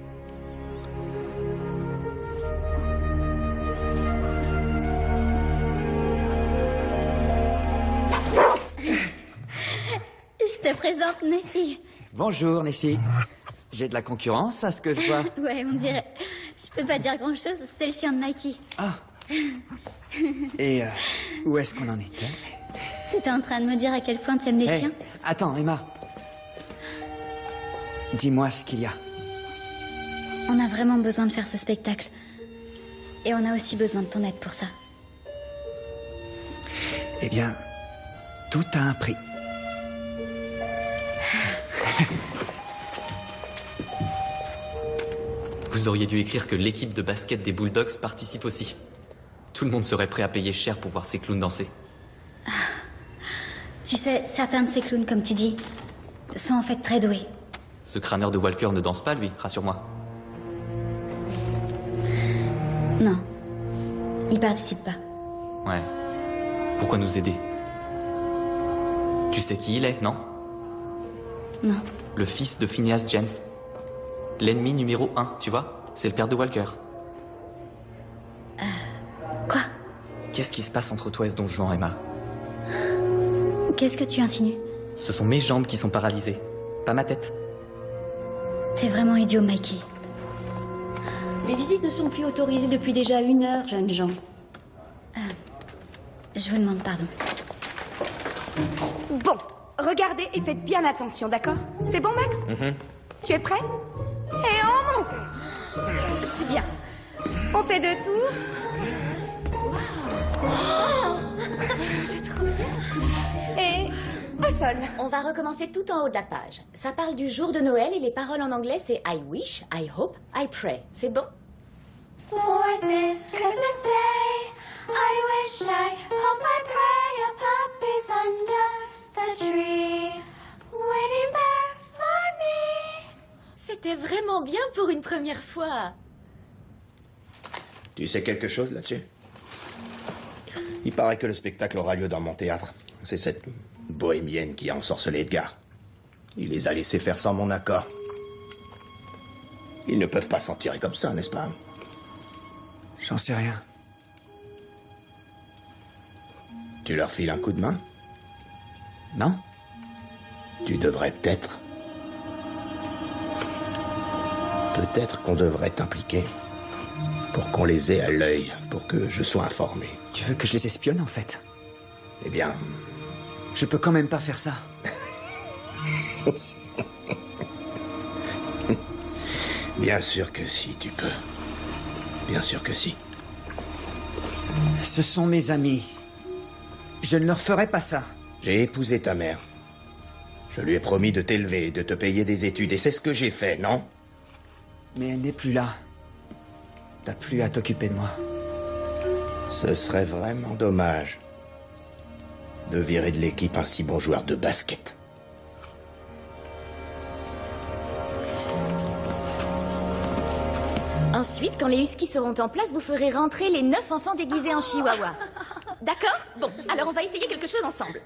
Je te présente Nessie. Bonjour, Nessie. J'ai de la concurrence à ce que je vois. Ouais, on dirait. Je peux pas dire grand-chose, c'est le chien de Mikey. Ah. Et où est-ce qu'on en était? T'étais en train de me dire à quel point tu aimes les chiens? Attends, Emma. Dis-moi ce qu'il y a. On a vraiment besoin de faire ce spectacle. Et on a aussi besoin de ton aide pour ça. Eh bien, tout a un prix. Vous auriez dû écrire que l'équipe de basket des Bulldogs participe aussi. Tout le monde serait prêt à payer cher pour voir ces clowns danser. Tu sais, certains de ces clowns, comme tu dis, sont en fait très doués. Ce crâneur de Walker ne danse pas, lui, rassure-moi. Non. Il participe pas. Ouais. Pourquoi nous aider? Tu sais qui il est, non? Non. Le fils de Phineas James. L'ennemi numéro 1, tu vois? C'est le père de Walker. Quoi? Qu'est-ce qui se passe entre toi et ce Don Juan, Emma? Qu'est-ce que tu insinues? Ce sont mes jambes qui sont paralysées, pas ma tête. T'es vraiment idiot, Mikey. Les visites ne sont plus autorisées depuis déjà 1 heure, jeunes gens. Je vous demande pardon. Bon, regardez et faites bien attention, d'accord? C'est bon, Max? Tu es prêt? Et on monte! C'est bien. On fait 2 tours. C'est trop bien. Et au sol. On va recommencer tout en haut de la page. Ça parle du jour de Noël et les paroles en anglais, c'est I wish, I hope, I pray. C'est bon? For this Christmas day, I wish, I hope, I pray a puppy's under the tree, waiting there for me. C'était vraiment bien pour une première fois. Tu sais quelque chose là-dessus? Il paraît que le spectacle aura lieu dans mon théâtre. C'est cette bohémienne qui a ensorcelé Edgar. Il les a laissés faire sans mon accord. Ils ne peuvent pas s'en tirer comme ça, n'est-ce pas? J'en sais rien. Tu leur files un coup de main? Non? Tu devrais peut-être. Peut-être qu'on devrait t'impliquer. Pour qu'on les ait à l'œil, pour que je sois informé. Tu veux que je les espionne, en fait? Eh bien... Je peux quand même pas faire ça. Bien sûr que si, tu peux. Bien sûr que si. Ce sont mes amis. Je ne leur ferai pas ça. J'ai épousé ta mère. Je lui ai promis de t'élever, de te payer des études, et c'est ce que j'ai fait, non? Mais elle n'est plus là. T'as plus à t'occuper de moi. Ce serait vraiment dommage de virer de l'équipe un si bon joueur de basket. Ensuite, quand les huskies seront en place, vous ferez rentrer les 9 enfants déguisés en chihuahua. D'accord? Bon, alors on va essayer quelque chose ensemble.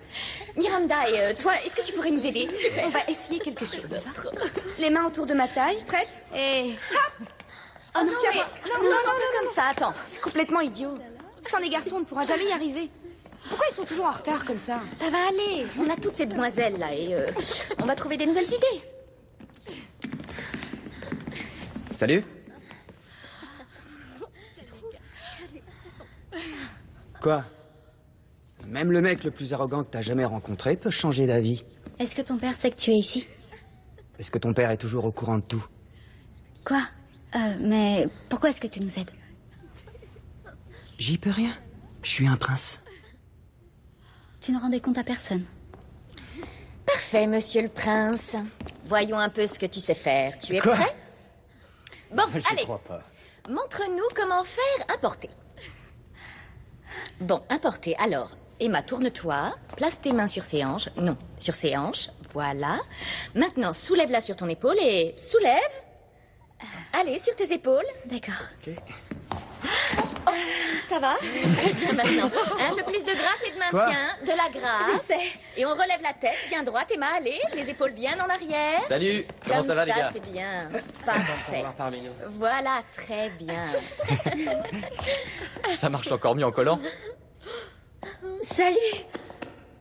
Miranda et toi, est-ce que tu pourrais nous aider? Super. On va essayer quelque chose. Les mains autour de ma taille, prête? Et hop! Oh non, tiens, mais... non, comme ça, attends. C'est complètement idiot. Sans les garçons, on ne pourra jamais y arriver. Pourquoi ils sont toujours en retard comme ça? Ça va aller. On a toutes ces demoiselles là et on va trouver des nouvelles idées. Salut. Quoi? Même le mec le plus arrogant que t'as jamais rencontré peut changer d'avis. Est-ce que ton père sait que tu es ici? Est-ce que ton père est toujours au courant de tout? Quoi? Mais pourquoi est-ce que tu nous aides? J'y peux rien. Je suis un prince. Tu ne rendais compte à personne. Parfait, monsieur le prince. Voyons un peu ce que tu sais faire. Tu es Quoi? prêt? Bon, Je allez. crois pas. Montre-nous comment faire un porté. Bon, un porté. Alors, Emma, tourne-toi. Place tes mains sur ses hanches. Non, sur ses hanches. Voilà. Maintenant, soulève-la sur ton épaule et soulève. Allez, sur tes épaules. D'accord. Ok. Oh, ça va? Très bien maintenant. Un peu plus de grâce et de maintien. De la grâce. Je sais. Et on relève la tête bien droite, Emma. Allez, les épaules bien en arrière. Salut. Comment Comme ça va, les gars? c'est bien. Parfait. Parmi nous. Voilà, très bien. Ça marche encore mieux en collant. Salut!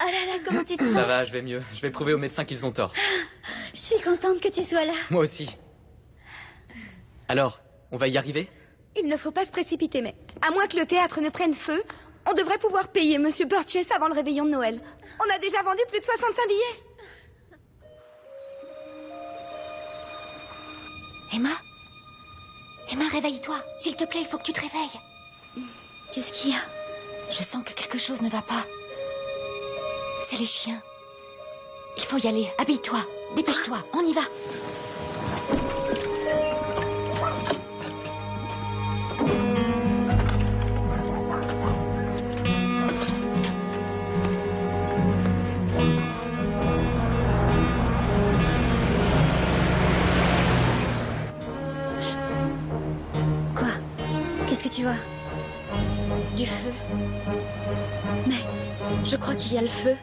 Oh là là, comment tu te sens? Ça va, je vais mieux. Je vais prouver aux médecins qu'ils ont tort. Je suis contente que tu sois là. Moi aussi. Alors, on va y arriver? Il ne faut pas se précipiter, mais à moins que le théâtre ne prenne feu, On devrait pouvoir payer Monsieur Purchase avant le réveillon de Noël. On a déjà vendu plus de 65 billets. Emma? Emma, réveille-toi. S'il te plaît, il faut que tu te réveilles. Qu'est-ce qu'il y a? Je sens que quelque chose ne va pas. C'est les chiens. Il faut y aller. Habille-toi. Dépêche-toi. On y va. Quoi? Qu'est-ce que tu vois? Du feu. Mais... Je crois qu'il y a le feu.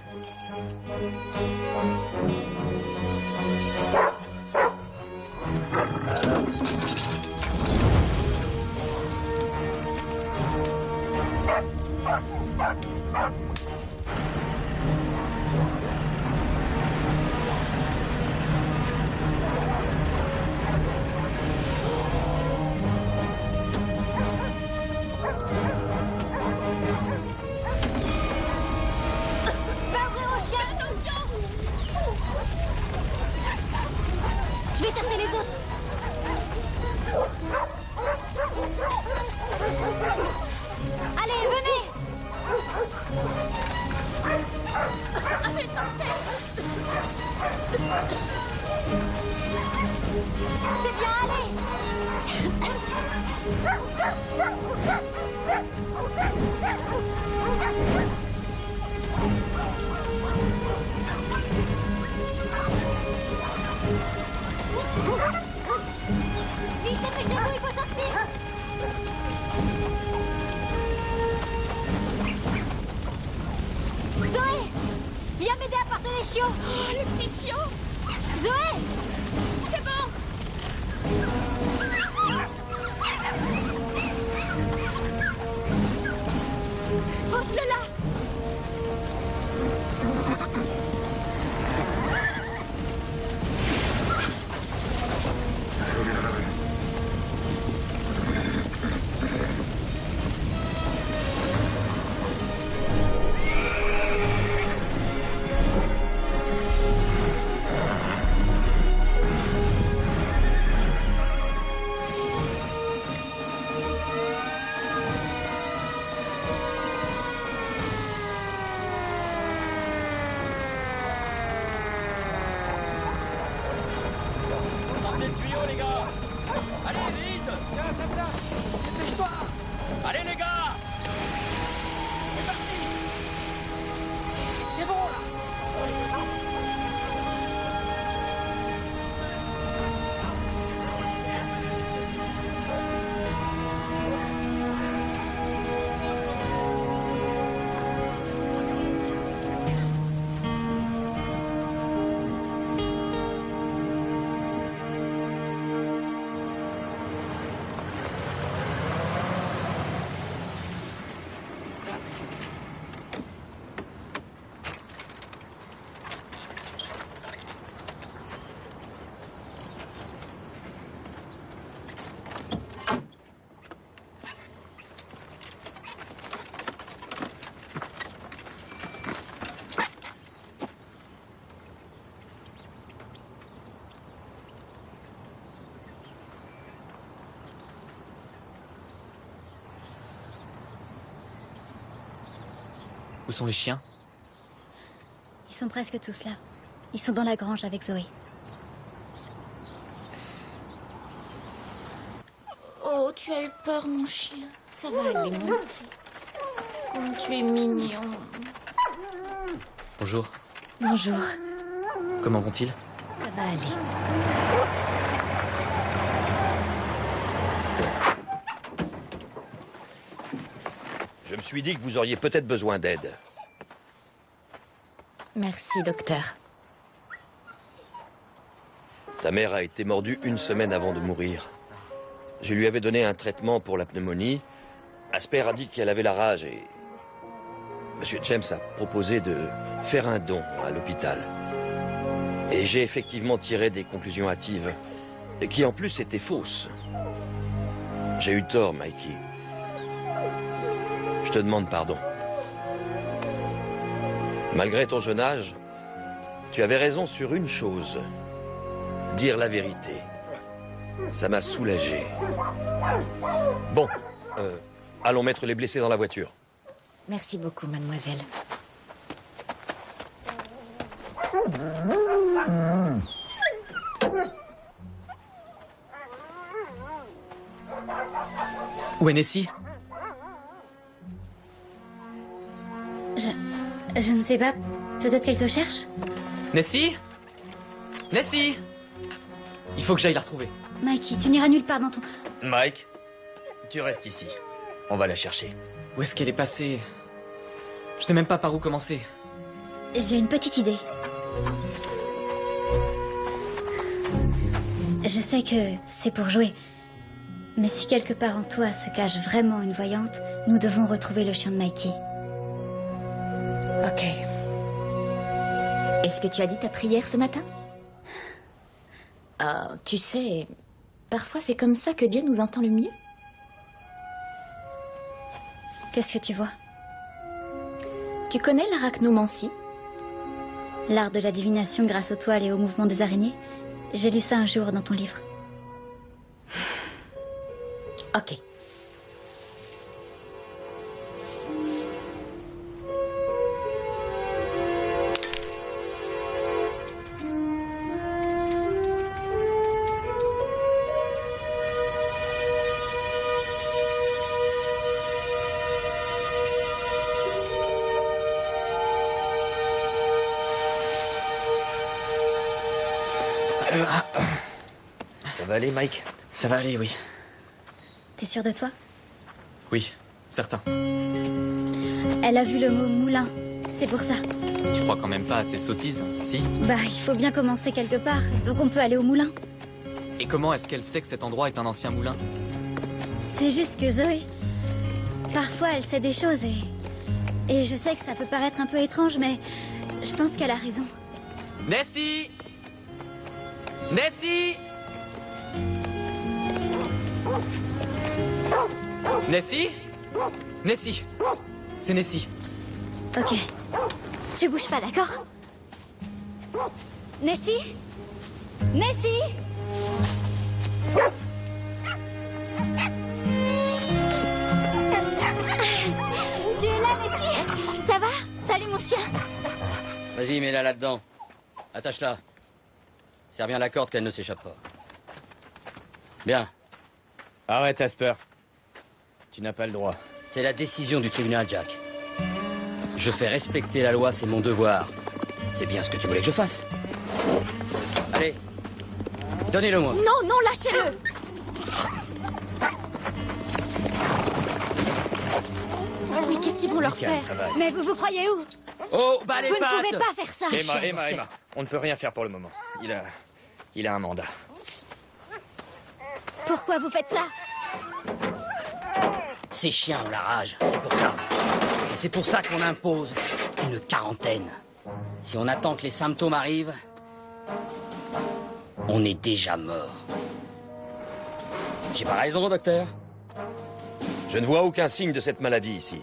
Je vais chercher les autres. Allez, venez. C'est bien, allez. Vite, dépêchez-vous, il faut sortir. Zoé, viens m'aider à porter les chiots. Oh, le petit chiot. Zoé, c'est bon. pose-le là. Sortez le tuyau, les gars. Allez, vite. Dépêche-toi. Allez, les gars. C'est parti. C'est bon, là. Où sont les chiens? Ils sont presque tous là. Ils sont dans la grange avec Zoé. Oh, tu as eu peur, mon chien. Ça va aller, mon petit. Oh, tu es mignon. Bonjour. Bonjour. Comment vont-ils? Ça va aller. Je me suis dit que vous auriez peut-être besoin d'aide. Merci, docteur. Ta mère a été mordue 1 semaine avant de mourir. Je lui avais donné un traitement pour la pneumonie. Asper a dit qu'elle avait la rage et... Monsieur James a proposé de faire un don à l'hôpital. Et j'ai effectivement tiré des conclusions hâtives, qui en plus étaient fausses. J'ai eu tort, Mikey. Je te demande pardon. Malgré ton jeune âge, tu avais raison sur une chose. Dire la vérité. Ça m'a soulagé. Bon, allons mettre les blessés dans la voiture. Merci beaucoup, mademoiselle. Où est Nessie? Je ne sais pas. Peut-être qu'elle te cherche? Nessie? Nessie? Il faut que j'aille la retrouver. Mikey, tu n'iras nulle part dans ton... Mike, tu restes ici. On va la chercher. Où est-ce qu'elle est passée? Je sais même pas par où commencer. J'ai une petite idée. Je sais que c'est pour jouer. Mais si quelque part en toi se cache vraiment une voyante, nous devons retrouver le chien de Mikey. Ok. Est-ce que tu as dit ta prière ce matin? Ah, tu sais, parfois c'est comme ça que Dieu nous entend le mieux. Qu'est-ce que tu vois? Tu connais l'arachnomancie? L'art de la divination grâce aux toiles et au mouvement des araignées? J'ai lu ça un jour dans ton livre. Ok. Ça va aller, Mike? Ça va aller, oui. T'es sûr de toi? Oui, certain. Elle a vu le mot moulin. C'est pour ça. Tu crois quand même pas à ces sottises, si? Bah, il faut bien commencer quelque part. Donc on peut aller au moulin. Et comment est-ce qu'elle sait que cet endroit est un ancien moulin? C'est juste que Zoé... Parfois, elle sait des choses et je sais que ça peut paraître un peu étrange, mais je pense qu'elle a raison. Nessie! Nessie! Nessie? Nessie! C'est Nessie. Ok. Tu bouges pas, d'accord? Nessie? Nessie? Tu es là, Nessie? Ça va? Salut, mon chien. Vas-y, mets-la là-dedans. Attache-la. Serre bien la corde qu'elle ne s'échappe pas. Bien. Arrête, Asper. Tu n'as pas le droit. C'est la décision du tribunal, Jack. Je fais respecter la loi, c'est mon devoir. C'est bien ce que tu voulais que je fasse. Allez. Donnez-le-moi. Non, non, lâchez-le! Mais qu'est-ce qu'ils vont leur faire? Mais vous croyez où? Oh, bah les Vous pattes! ne pouvez pas faire ça. Emma, on ne peut rien faire pour le moment. Il a un mandat. Pourquoi vous faites ça? Ces chiens ont la rage, c'est pour ça. Et c'est pour ça qu'on impose une quarantaine. Si on attend que les symptômes arrivent, on est déjà mort. J'ai pas raison, docteur? Je ne vois aucun signe de cette maladie ici.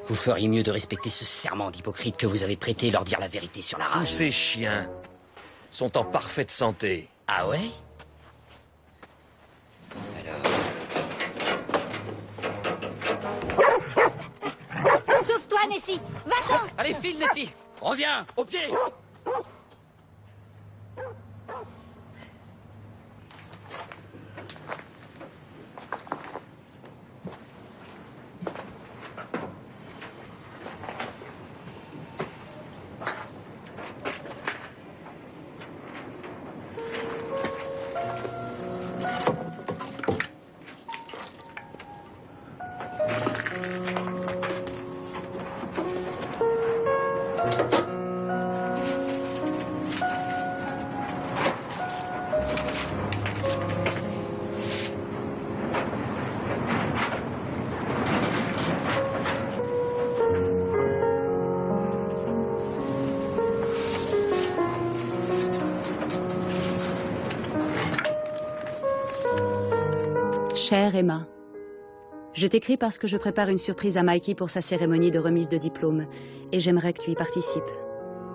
Vous feriez mieux de respecter ce serment d'hypocrite que vous avez prêté et leur dire la vérité sur la Tous rage. ces chiens sont en parfaite santé. Ah ouais? Sauve-toi, Nessie. Va-t'en. Allez, file, Nessie. Reviens, au pied. Chère Emma, Je t'écris parce que je prépare une surprise à Mikey pour sa cérémonie de remise de diplôme et j'aimerais que tu y participes.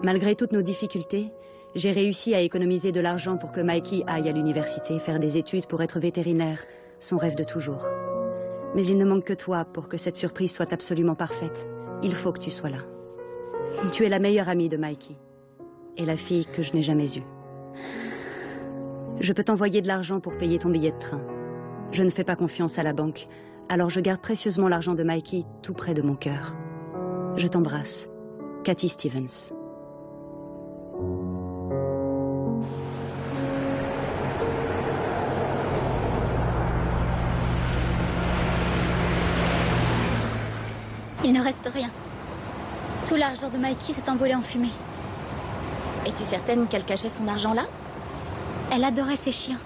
Malgré toutes nos difficultés, j'ai réussi à économiser de l'argent pour que Mikey aille à l'université faire des études pour être vétérinaire, son rêve de toujours. Mais il ne manque que toi pour que cette surprise soit absolument parfaite. Il faut que tu sois là. Tu es la meilleure amie de Mikey et la fille que je n'ai jamais eue. Je peux t'envoyer de l'argent pour payer ton billet de train. Je ne fais pas confiance à la banque, alors je garde précieusement l'argent de Mikey tout près de mon cœur. Je t'embrasse. Cathy Stevens. Il ne reste rien. Tout l'argent de Mikey s'est envolé en fumée. Es-tu certaine qu'elle cachait son argent là? Elle adorait ses chiens.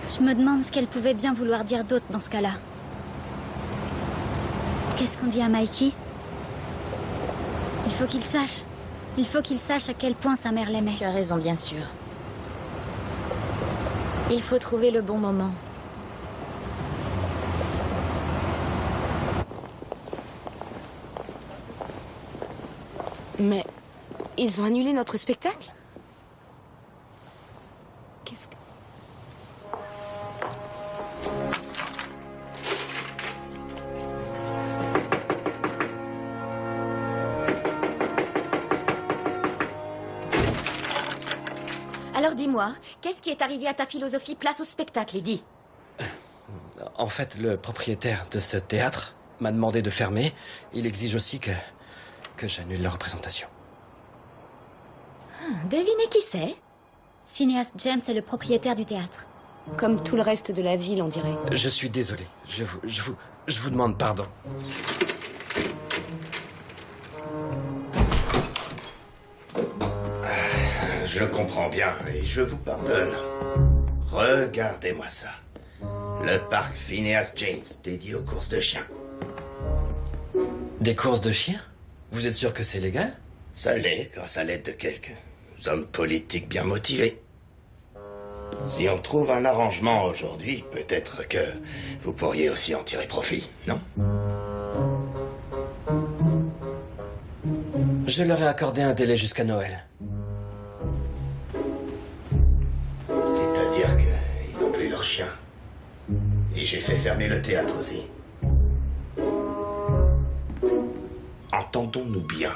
Je me demande ce qu'elle pouvait bien vouloir dire d'autre dans ce cas-là. Qu'est-ce qu'on dit à Mikey? Il faut qu'il sache. Il faut qu'il sache à quel point sa mère l'aimait. Tu as raison, bien sûr. Il faut trouver le bon moment. Mais ils ont annulé notre spectacle? Qu'est-ce que... Alors dis-moi, qu'est-ce qui est arrivé à ta philosophie place au spectacle, Eddie? En fait, le propriétaire de ce théâtre m'a demandé de fermer. Il exige aussi que j'annule la représentation. Devinez qui c'est? Phineas James est le propriétaire du théâtre. Comme tout le reste de la ville, on dirait. Je suis désolé. Je vous demande pardon. Je comprends bien et je vous pardonne. Regardez-moi ça. Le parc Phineas James, dédié aux courses de chiens. Des courses de chiens? Vous êtes sûr que c'est légal? Ça l'est, grâce à l'aide de quelques hommes politiques bien motivés. Si on trouve un arrangement aujourd'hui, peut-être que vous pourriez aussi en tirer profit, non? Je leur ai accordé un délai jusqu'à Noël. C'est-à-dire qu'ils n'ont plus leur chien. Et j'ai fait fermer le théâtre aussi. Entendons-nous bien.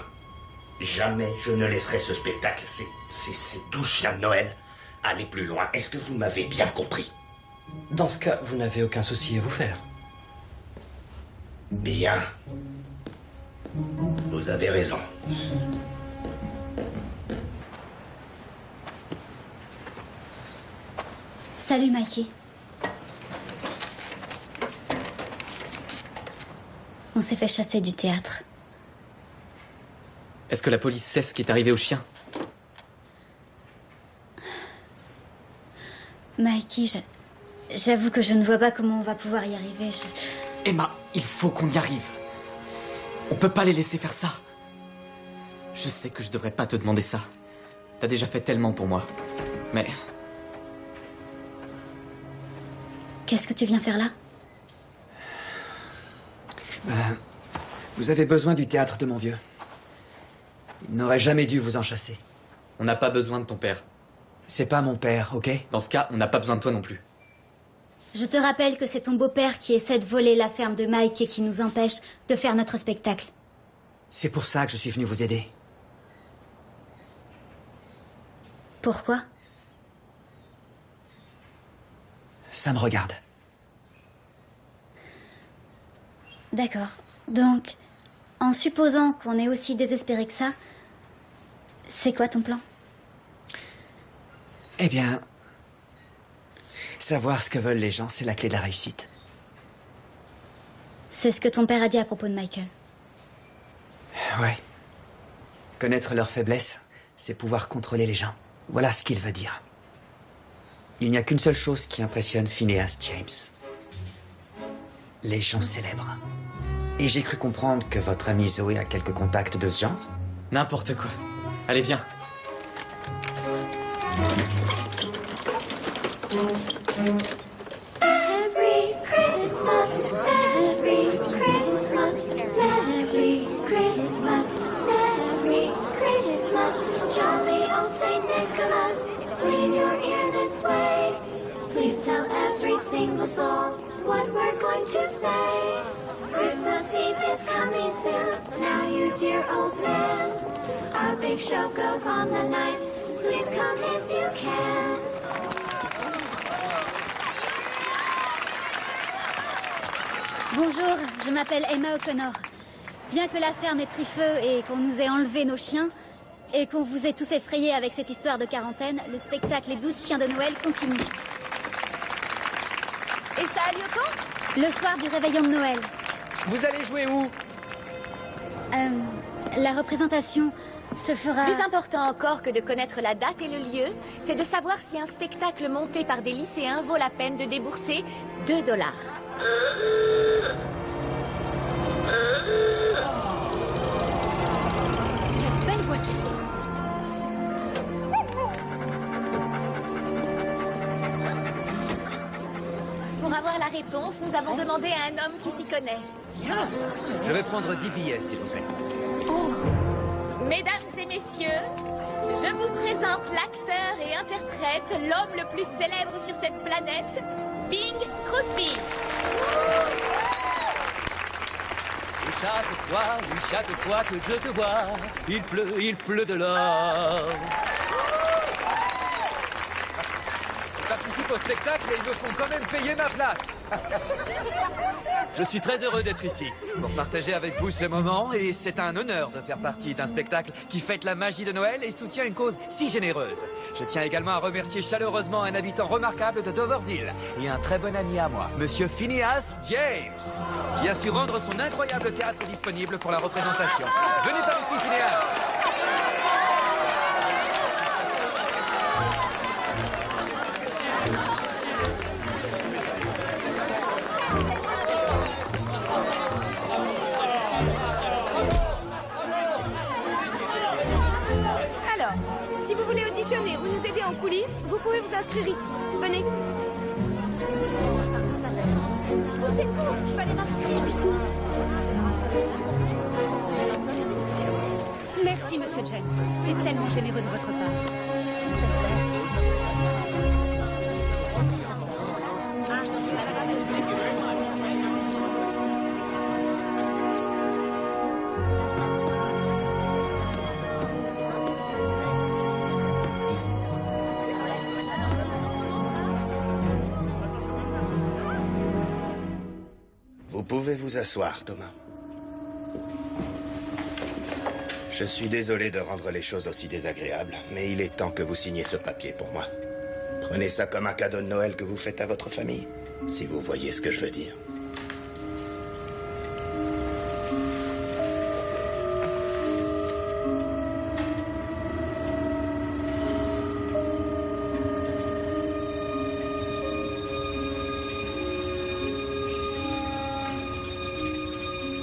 Jamais je ne laisserai ce spectacle, ces 12 chiens de Noël, aller plus loin. Est-ce que vous m'avez bien compris? Dans ce cas, vous n'avez aucun souci à vous faire. Bien. Vous avez raison. Salut, Mikey. On s'est fait chasser du théâtre. Est-ce que la police sait ce qui est arrivé aux chiens? Mikey, j'avoue que je ne vois pas comment on va pouvoir y arriver. Emma, il faut qu'on y arrive. On peut pas les laisser faire ça. Je sais que je devrais pas te demander ça. T'as déjà fait tellement pour moi. Mais... Qu'est-ce que tu viens faire là? Vous avez besoin du théâtre de mon vieux. Il n'aurait jamais dû vous en chasser. On n'a pas besoin de ton père. C'est pas mon père, ok? Dans ce cas, on n'a pas besoin de toi non plus. Je te rappelle que c'est ton beau-père qui essaie de voler la ferme de Mike et qui nous empêche de faire notre spectacle. C'est pour ça que je suis venu vous aider. Pourquoi? Ça me regarde. D'accord. Donc, en supposant qu'on est aussi désespéré que ça, c'est quoi ton plan? Eh bien, savoir ce que veulent les gens, c'est la clé de la réussite. C'est ce que ton père a dit à propos de Michael. Ouais. Connaître leurs faiblesses, c'est pouvoir contrôler les gens. Voilà ce qu'il veut dire. Il n'y a qu'une seule chose qui impressionne Phineas James. Les gens célèbres. Et j'ai cru comprendre que votre amie Zoé a quelques contacts de ce genre. N'importe quoi. Allez, viens. Every Christmas, every Jolly old Saint Nicholas, lean your ear this way. Please tell every single soul what we're going to say. Christmas Eve is coming soon, now you dear old man. Our big show goes on the night, please come if you can. Bonjour, je m'appelle Emma O'Connor. Bien que la ferme ait pris feu et qu'on nous ait enlevé nos chiens, et qu'on vous ait tous effrayés avec cette histoire de quarantaine, le spectacle Les 12 chiens de Noël continue. Et ça a lieu quand? Le soir du réveillon de Noël. Vous allez jouer où? La représentation se fera... Plus important encore que de connaître la date et le lieu, c'est de savoir si un spectacle monté par des lycéens vaut la peine de débourser $2. Quelle belle voiture. Pour avoir la réponse, nous avons demandé à un homme qui s'y connaît. Je vais prendre 10 billets, s'il vous plaît. Mesdames et messieurs, je vous présente l'acteur et interprète, l'homme le plus célèbre sur cette planète, Bing Crosby. Et chaque fois que je te vois, il pleut de l'or. Je participe au spectacle et ils me font quand même payer ma place. Je suis très heureux d'être ici pour partager avec vous ce moment et c'est un honneur de faire partie d'un spectacle qui fête la magie de Noël et soutient une cause si généreuse. Je tiens également à remercier chaleureusement un habitant remarquable de Doverdale et un très bon ami à moi, Monsieur Phineas James, qui a su rendre son incroyable théâtre disponible pour la représentation. Venez par ici, Phineas. Alors, si vous voulez auditionner ou nous aider en coulisses, vous pouvez vous inscrire ici. Venez. Poussez-vous, je vais aller m'inscrire. Merci, Monsieur James. C'est tellement généreux de votre part. Vous pouvez vous asseoir, Thomas. Je suis désolé de rendre les choses aussi désagréables, mais il est temps que vous signiez ce papier pour moi. Prenez ça comme un cadeau de Noël que vous faites à votre famille, si vous voyez ce que je veux dire.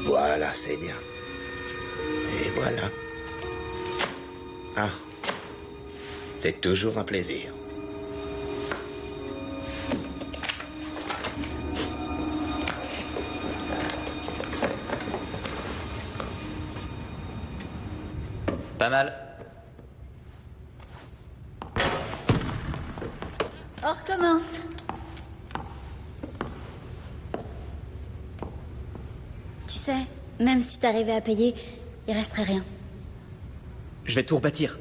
Voilà, c'est bien. Et voilà. Ah, c'est toujours un plaisir. Pas mal. On recommence. Tu sais, même si t'arrivais à payer, il resterait rien. Je vais tout rebâtir.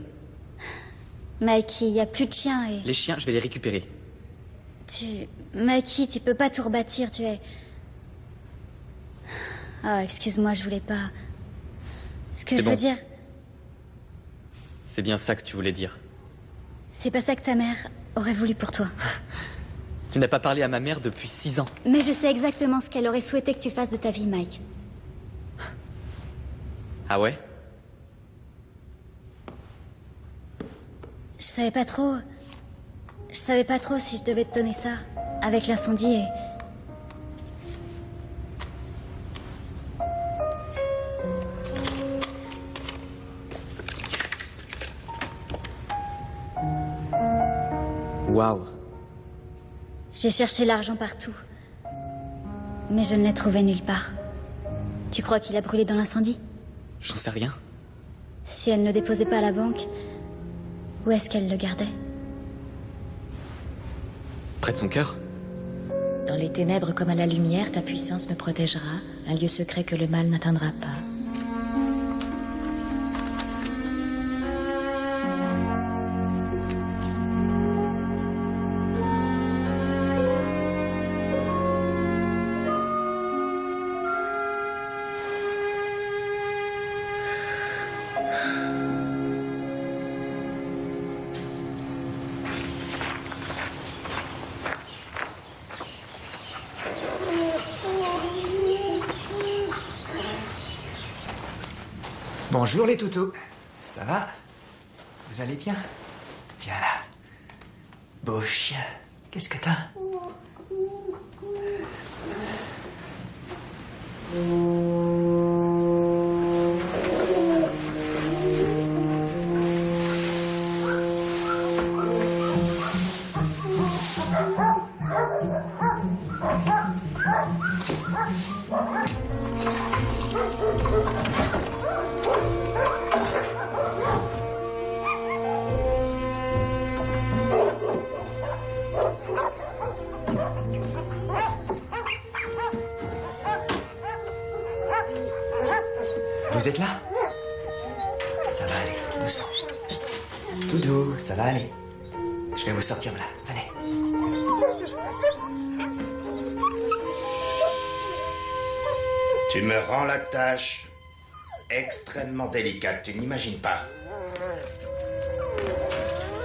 Mikey, il y a plus de chiens et... Les chiens, je vais les récupérer. Mikey, tu peux pas tout rebâtir, tu es... Oh, excuse-moi, je voulais pas... Ce que je veux dire... C'est bien ça que tu voulais dire. C'est pas ça que ta mère aurait voulu pour toi. Tu n'as pas parlé à ma mère depuis 6 ans. Mais je sais exactement ce qu'elle aurait souhaité que tu fasses de ta vie, Mike. Ah ouais? Je savais pas trop... Je savais pas trop si je devais te donner ça, avec l'incendie et... Waouh. J'ai cherché l'argent partout. Mais je ne l'ai trouvé nulle part. Tu crois qu'il a brûlé dans l'incendie? J'en sais rien. Si elle ne déposait pas à la banque, Où est-ce qu'elle le gardait? Près de son cœur? Dans les ténèbres comme à la lumière, ta puissance me protégera, un lieu secret que le mal n'atteindra pas. Bonjour les toutous. Ça va? Vous allez bien? Viens là. Beau chien. Qu'est-ce que t'as? Vous êtes là? Ça va aller, doucement. Tout doux, ça va aller. Je vais vous sortir de là, venez. Tu me rends la tâche extrêmement délicate, tu n'imagines pas.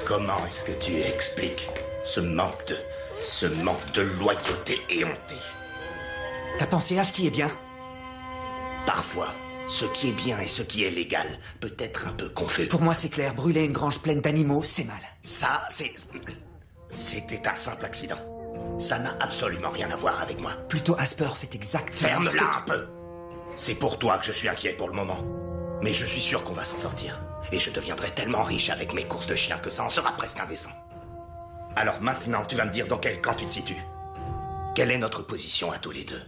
Comment est-ce que tu expliques ce manque de loyauté éhontée? T'as pensé à ce qui est bien? Parfois, ce qui est bien et ce qui est légal peut être un peu confus. Pour moi, c'est clair, brûler une grange pleine d'animaux, c'est mal. Ça, c'était un simple accident. Ça n'a absolument rien à voir avec moi. Plutôt Asper fait exactement Ferme-la un peu. C'est pour toi que je suis inquiet pour le moment. Mais je suis sûr qu'on va s'en sortir. Et je deviendrai tellement riche avec mes courses de chiens que ça en sera presque indécent. Alors maintenant, tu vas me dire dans quel camp tu te situes. Quelle est notre position à tous les deux?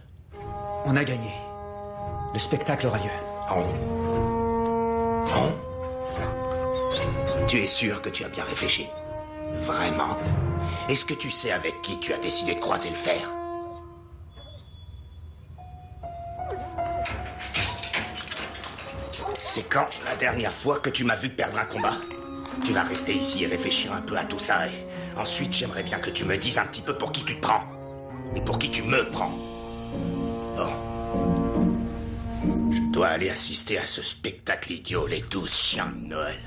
On a gagné. Le spectacle aura lieu. Oh. Tu es sûr que tu as bien réfléchi? Vraiment? Est-ce que tu sais avec qui tu as décidé de croiser le fer? C'est quand la dernière fois que tu m'as vu perdre un combat? Tu vas rester ici et réfléchir un peu à tout ça et ensuite j'aimerais bien que tu me dises un petit peu pour qui tu te prends. Et pour qui tu me prends. Bon. Je dois aller assister à ce spectacle idiot, les 12 chiens de Noël.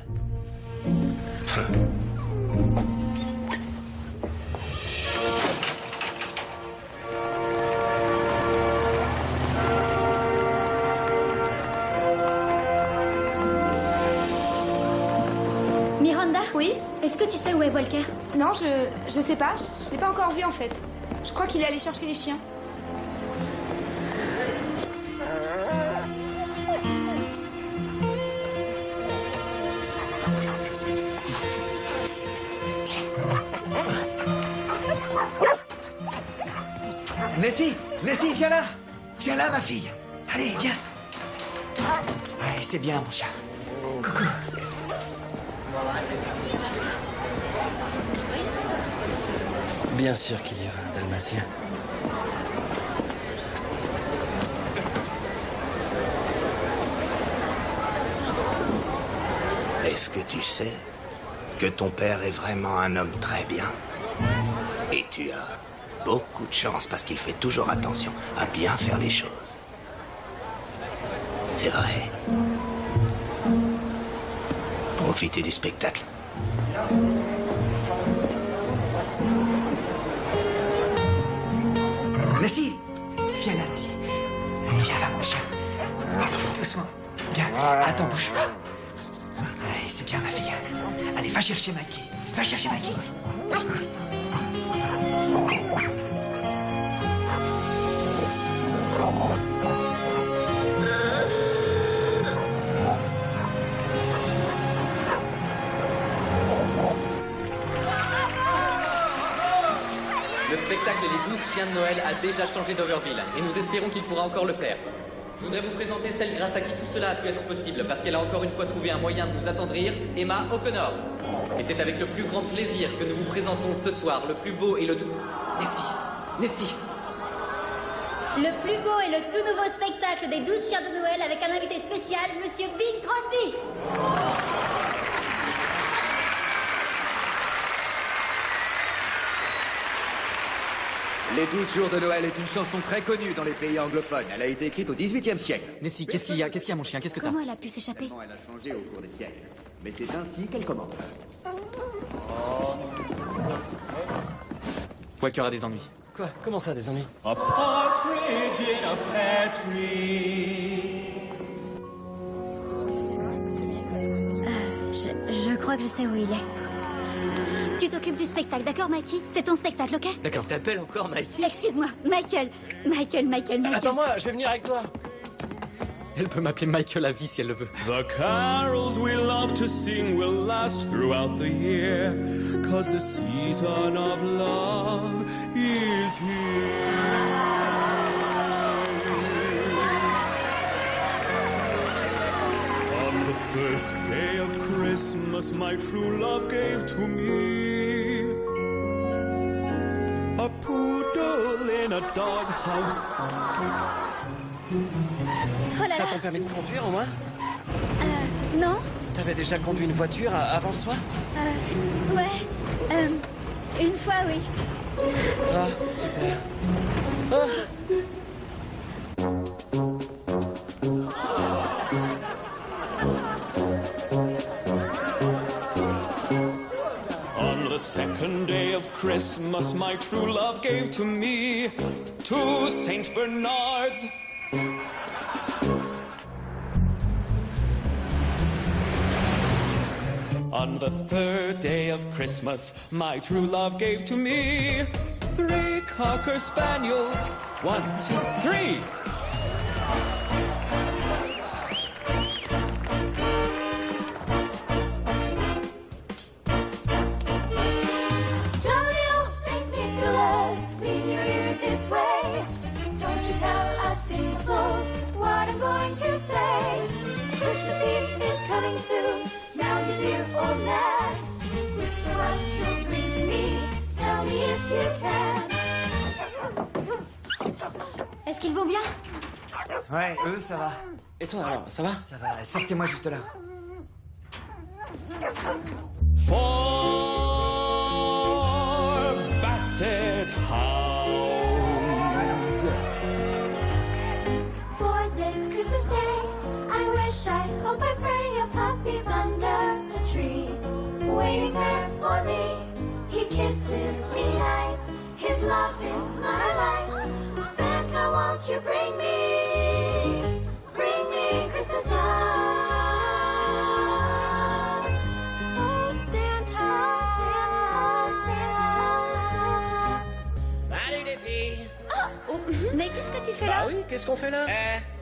Miranda? Oui? Est-ce que tu sais où est Walker? Non, je sais pas. Je l'ai pas encore vu en fait. Je crois qu'il est allé chercher les chiens. Nessie, viens là. Viens là, ma fille. Allez, viens. Ouais, c'est bien, mon chat. Coucou. Bien sûr qu'il y aura un dalmatien. Est-ce que tu sais que ton père est vraiment un homme très bien? Et tu as beaucoup de chance parce qu'il fait toujours attention à bien faire les choses. C'est vrai. Profitez du spectacle. Nessie, viens là, Nessie. Viens là, mon chien. Doucement. Bien. Attends, bouge pas. Allez, c'est bien, ma fille. Allez, va chercher Mikey. Va chercher Mikey. Le spectacle Les 12 chiens de Noël a déjà changé d'Overville et nous espérons qu'il pourra encore le faire. Je voudrais vous présenter celle grâce à qui tout cela a pu être possible, parce qu'elle a encore une fois trouvé un moyen de nous attendrir, Emma O'Connor. Et c'est avec le plus grand plaisir que nous vous présentons ce soir le plus beau et le tout... Nessie. Le plus beau et le tout nouveau spectacle des 12 chiens de Noël avec un invité spécial, Monsieur Bing Crosby. Les 12 jours de Noël est une chanson très connue dans les pays anglophones. Elle a été écrite au XVIIIe siècle. Nessie, qu'est-ce qu'il y a? Qu'est-ce qu'il y a, mon chien? Qu'est-ce que t'as? Comment elle a pu s'échapper? Elle a changé au cours des siècles. Mais c'est ainsi qu'elle commence. Walker a des ennuis. Quoi? Comment ça, des ennuis? A partridge in a pear tree. Je crois que je sais où il est. Tu t'occupes du spectacle, d'accord, Mikey? C'est ton spectacle, ok? D'accord. T'appelles encore Mikey? Excuse-moi, Michael. Attends-moi, je vais venir avec toi. Elle peut m'appeler Michael à vie si elle le veut. The carols we love to sing will last throughout the year, 'cause the season of love is here. On the first day of Christmas, my true love gave to me a poodle in a doghouse. Oh là là. T'as ton permis de conduire au moins? Non? T'avais déjà conduit une voiture avant ce soir? Ouais. Une fois, oui. Ah, super. On the second day of Christmas, my true love gave to me 2 Saint Bernards. On the third day of Christmas, my true love gave to me 3 Cocker Spaniels. 1, 2, 3. Jolly old Saint Nicholas, lean your ear this way. Don't you tell a single soul what I'm going to say. Christmas Eve is coming soon. Now, you dear old man, whisper what you'll bring to me. Tell me if you can. Est-ce qu'ils vont bien? Ouais, eux, ça va. Et toi, alors, ça va? Ça va, sortez-moi juste là. For Basset Hounds. For this Christmas day, I wish, I hope, I pray a puppy's under the tree, waiting there for me. He kisses me nice, his love is my life. Santa, won't you bring me Christmas love? Oh, Santa, Santa. Salut les filles. Oh, mais qu'est-ce que tu fais là? Ah oui, qu'est-ce qu'on fait là?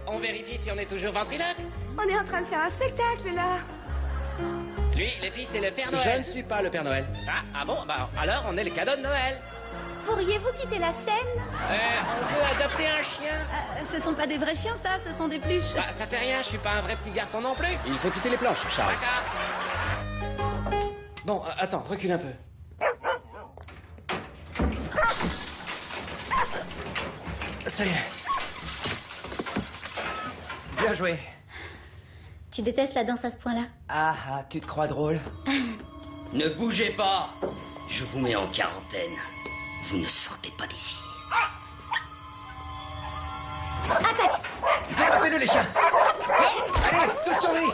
On vérifie si on est toujours ventriloque. On est en train de faire un spectacle, là. Lui, les filles, c'est le Père Je Noël. ne suis pas le Père Noël. Ah bon? Bah alors, on est le cadeau de Noël. Pourriez-vous quitter la scène? On veut adopter un chien. Ce sont pas des vrais chiens, ça, ce sont des pluches. Bah, ça fait rien, je suis pas un vrai petit garçon non plus. Il faut quitter les planches, Charles. D'accord. Bon, attends, recule un peu. Ça y est. Bien joué. Tu détestes la danse à ce point-là? Ah, tu te crois drôle? Ne bougez pas. Je vous mets en quarantaine. Vous ne sortez pas d'ici. Attaque! Attrapez-le, les chiens! Allez, tous sur lui!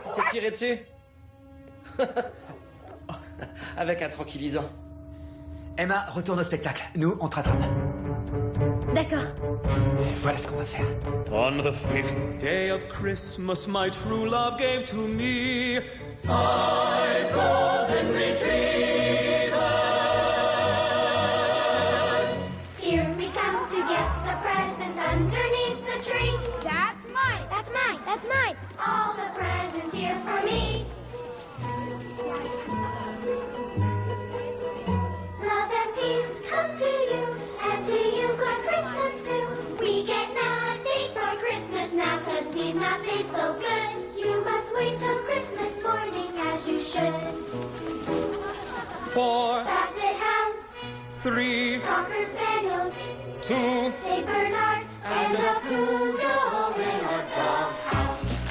Il s'est tiré dessus. Avec un tranquillisant. Emma, retourne au spectacle. Nous, on te rattrape. D'accord. Voilà ce qu'on va faire. On the 5th day of Christmas, my true love gave to me 5 golden retrievers. Here we come to get the presents underneath the tree. That's mine. That's mine. That's mine. All the presents here for me. Love and peace come to you and to made so good. You must wait till Christmas morning as you should. 4 Basset Hounds, 3 Cocker Spaniels, 2 St. Bernards, and a poodle in a doghouse.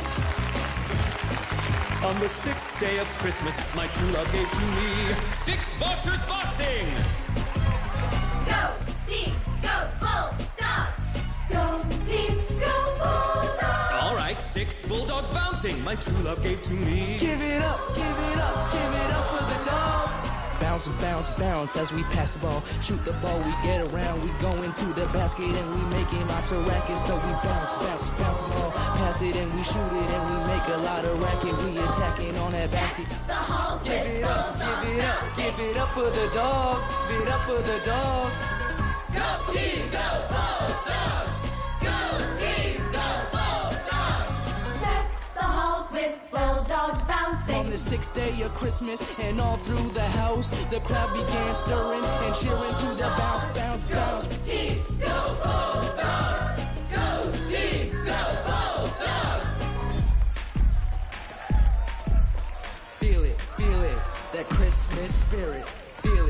On the 6th day of Christmas, my true love gave to me 6 boxers boxing. Go, team, go, Bulldogs! Go, team, go, Bulldogs! All right, 6 bulldogs bouncing, my true love gave to me. Give it up, give it up, give it up for the dogs. Bounce, bounce, bounce as we pass the ball. Shoot the ball, we get around, we go into the basket and we making lots of rackets. So we bounce, bounce, bounce the ball, pass it and we shoot it and we make a lot of racket. We attacking on that basket. The halls Give it up, give it up, give it up for the dogs. Give it up for the dogs. Go team, go Bulldogs! Go team, go Bulldogs! Deck the halls with Bulldogs bouncing. On the 6th day of Christmas and all through the house, the crowd began stirring and cheering to the bounce, bounce, bounce. Go team, go Bulldogs! Go team, go Bulldogs! Feel it, that Christmas spirit. Feel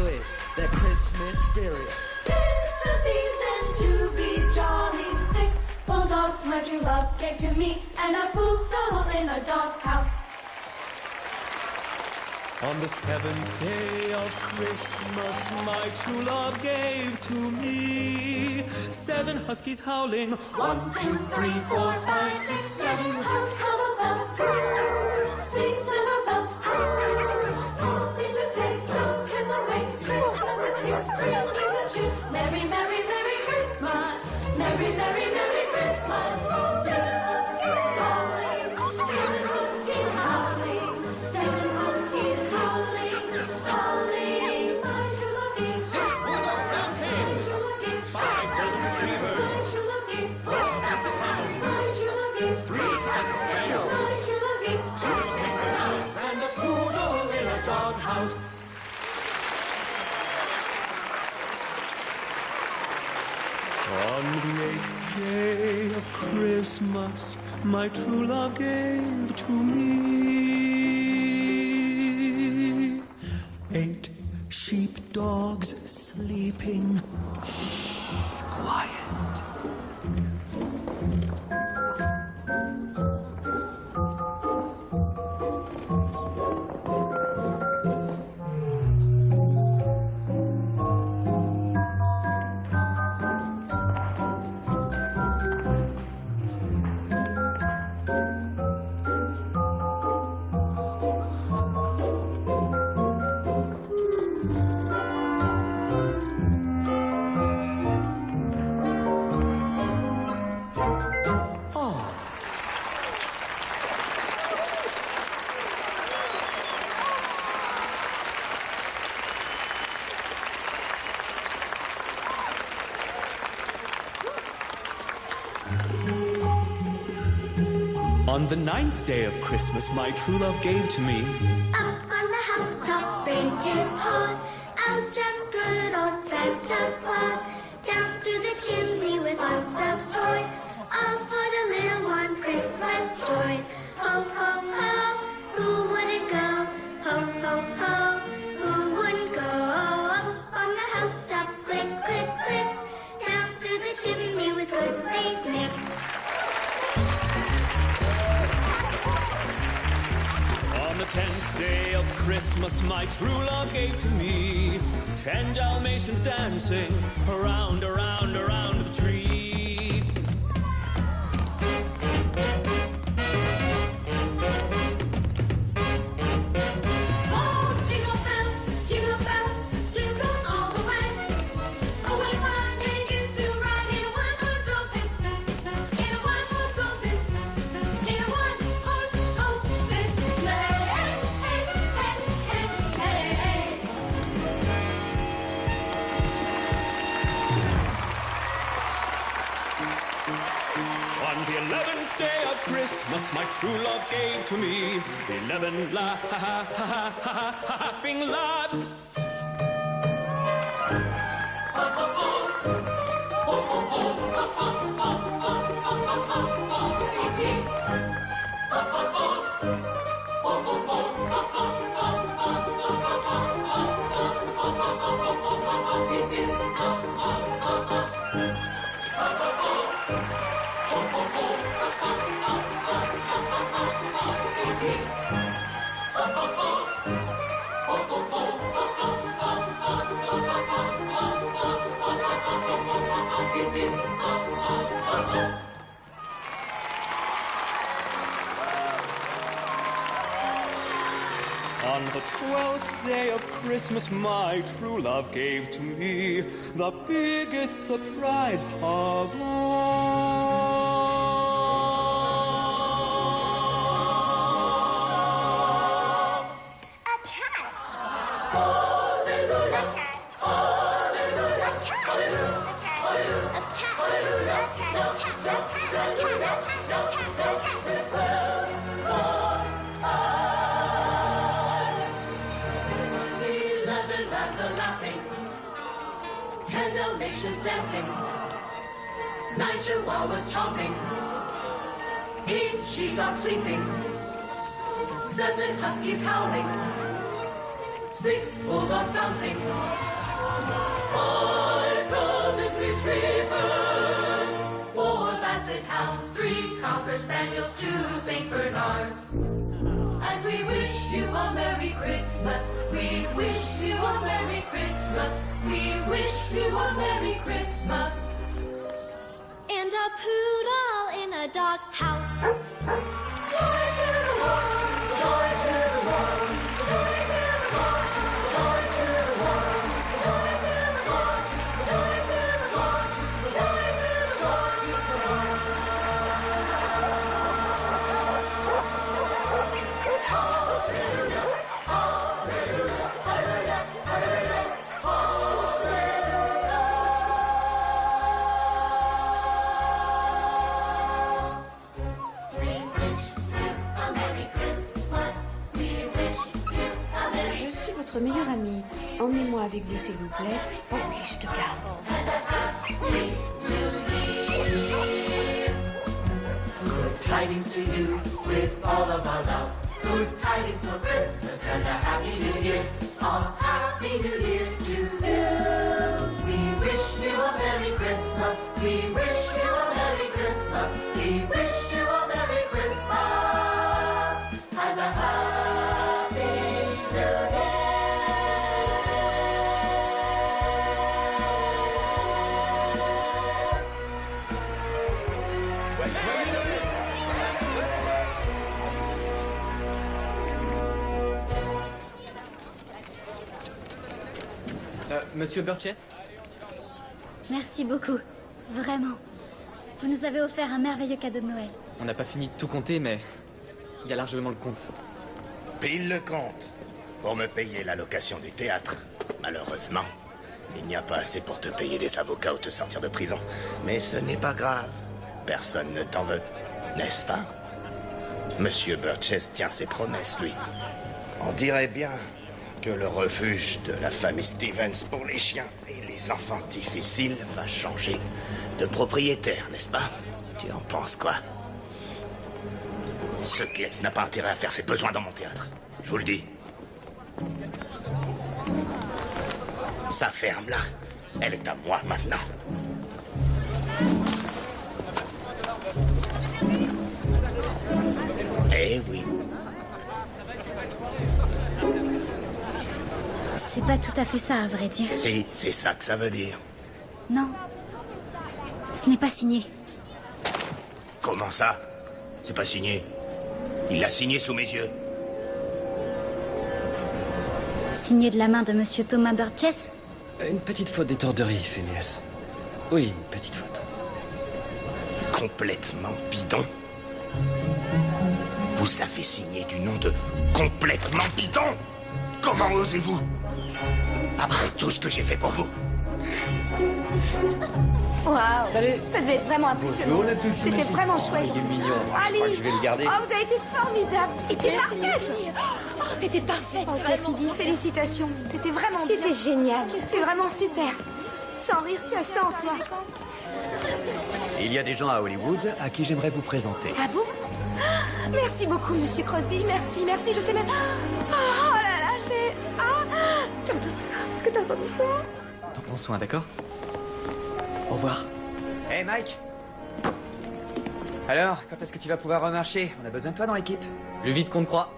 it, that Christmas spirit. 'Tis the season to be jolly. 6 Bulldogs my true love gave to me, and a poodle in a doghouse. On the 7th day of Christmas, my true love gave to me 7 huskies howling. 1, 2, 3, 4, 5, 6, 7. Hark how the bells sing silver bells. All seem to say, throw cares away. Christmas is here, bringing the cheer. Merry, merry, merry Christmas. Merry, merry, merry Christmas. 7 huskies howling. 7 huskies howling. 7 huskies howling. Howling. My true love gave 6 bulldogs bouncing. 5 golden retrievers. 4 basset hounds. 3 cocker spaniels. 2 St. Bernards and a poodle in a doghouse. On the 8th day of Christmas, my true love gave to me 8 sheepdogs sleeping. Shh, quiet. On the 9th day of Christmas, my true love gave to me Up on the housetop, reindeer paws. Out jumps good old Santa Claus. Down through the chimney with lots of toys. All for the little ones' Christmas joys. Ho, ho, ho, who wouldn't go? Ho, ho, ho, who wouldn't go? Up on the housetop, click, click, click. Down through the chimney with good Saint Nick. On the 10th day of Christmas, my true love gave to me 10 Dalmatians dancing around, around, around the tree. Oh, jingle bells, jingle all the way. Oh, what fun it is to ride in a one-horse open, in a one-horse open, in a one-horse open sleigh. Hey, hey, hey, hey, hey. On the 11th day of Christmas, my true love gave to me 11 laughing lads. the 12th day of Christmas, my true love gave to me the biggest surprise of all. A cat. Hallelujah. Hallelujah. Hallelujah. A cat. Hallelujah. A cat. A cat. A cat. Ten Dalmatians dancing, 9 Chihuahuas chomping, 8 sheepdogs sleeping, 7 huskies howling, 6 bulldogs bouncing, 5 golden retrievers, 4 basset hounds, 3 cocker spaniels, 2 Saint Bernards. And we wish you a Merry Christmas. We wish you a Merry Christmas. We wish you a Merry Christmas. And a poodle in a dog house. Joy to the world, joy to the world, joy to the world, joy to the world, joy to the world, joy to the world, joy to the world. Hallelujah, hallelujah, hallelujah, hallelujah, Je suis votre meilleure amie. Emmenez-moi avec vous, s'il vous plaît. Oh oui, je te garde. Good tidings to you with all of our love. Good tidings for Christmas and a Happy New Year. A Happy New Year to you. We wish you a Merry Christmas. We wish you a Merry Christmas. We wish you a Merry Christmas and a Happy New Year. Monsieur Burgess? Merci beaucoup. Vraiment. Vous nous avez offert un merveilleux cadeau de Noël. On n'a pas fini de tout compter, mais il y a largement le compte. Pile le compte pour me payer la location du théâtre. Malheureusement, il n'y a pas assez pour te payer des avocats ou te sortir de prison. Mais ce n'est pas grave. Personne ne t'en veut, n'est-ce pas? Monsieur Burgess tient ses promesses, lui. On dirait bien que le refuge de la famille Stevens pour les chiens et les enfants difficiles va changer de propriétaire, n'est-ce pas? Tu en penses quoi? Ce Klebs n'a pas intérêt à faire ses besoins dans mon théâtre. Je vous le dis. Sa ferme, là, elle est à moi maintenant. Eh oui. C'est pas tout à fait ça, à vrai dire. Si, c'est ça que ça veut dire. Non. Ce n'est pas signé. Comment ça? C'est pas signé. Il l'a signé sous mes yeux. Signé de la main de Monsieur Thomas Burgess? Une petite faute d'étourderie, Phineas. Oui, une petite faute. Complètement bidon. Vous avez signé du nom de complètement bidon. Comment osez-vous? Après tout ce que j'ai fait pour vous. Waouh! Salut! Ça devait être vraiment impressionnant. Bonjour, la petite C'était Lucie. vraiment Oh, chouette. il est mignon. Je crois que je vais le garder. Oh, vous avez été formidable. C'était Merci, parfaite. Oh, t'étais parfaite. Oh, Cassidy, félicitations. C'était vraiment bien. C'était génial. C'est vraiment super. Sans rire, tu as ça en toi. Il y a des gens à Hollywood à qui j'aimerais vous présenter. Ah bon? Merci beaucoup, Monsieur Crosby. Merci, merci. Je sais même. Oh là là, je vais. Ah! T'as entendu ça? Est-ce que t'as entendu ça? T'en prends soin, d'accord? Au revoir. Hey Mike! Alors, quand est-ce que tu vas pouvoir remarcher? On a besoin de toi dans l'équipe. Plus vite qu'on ne croit.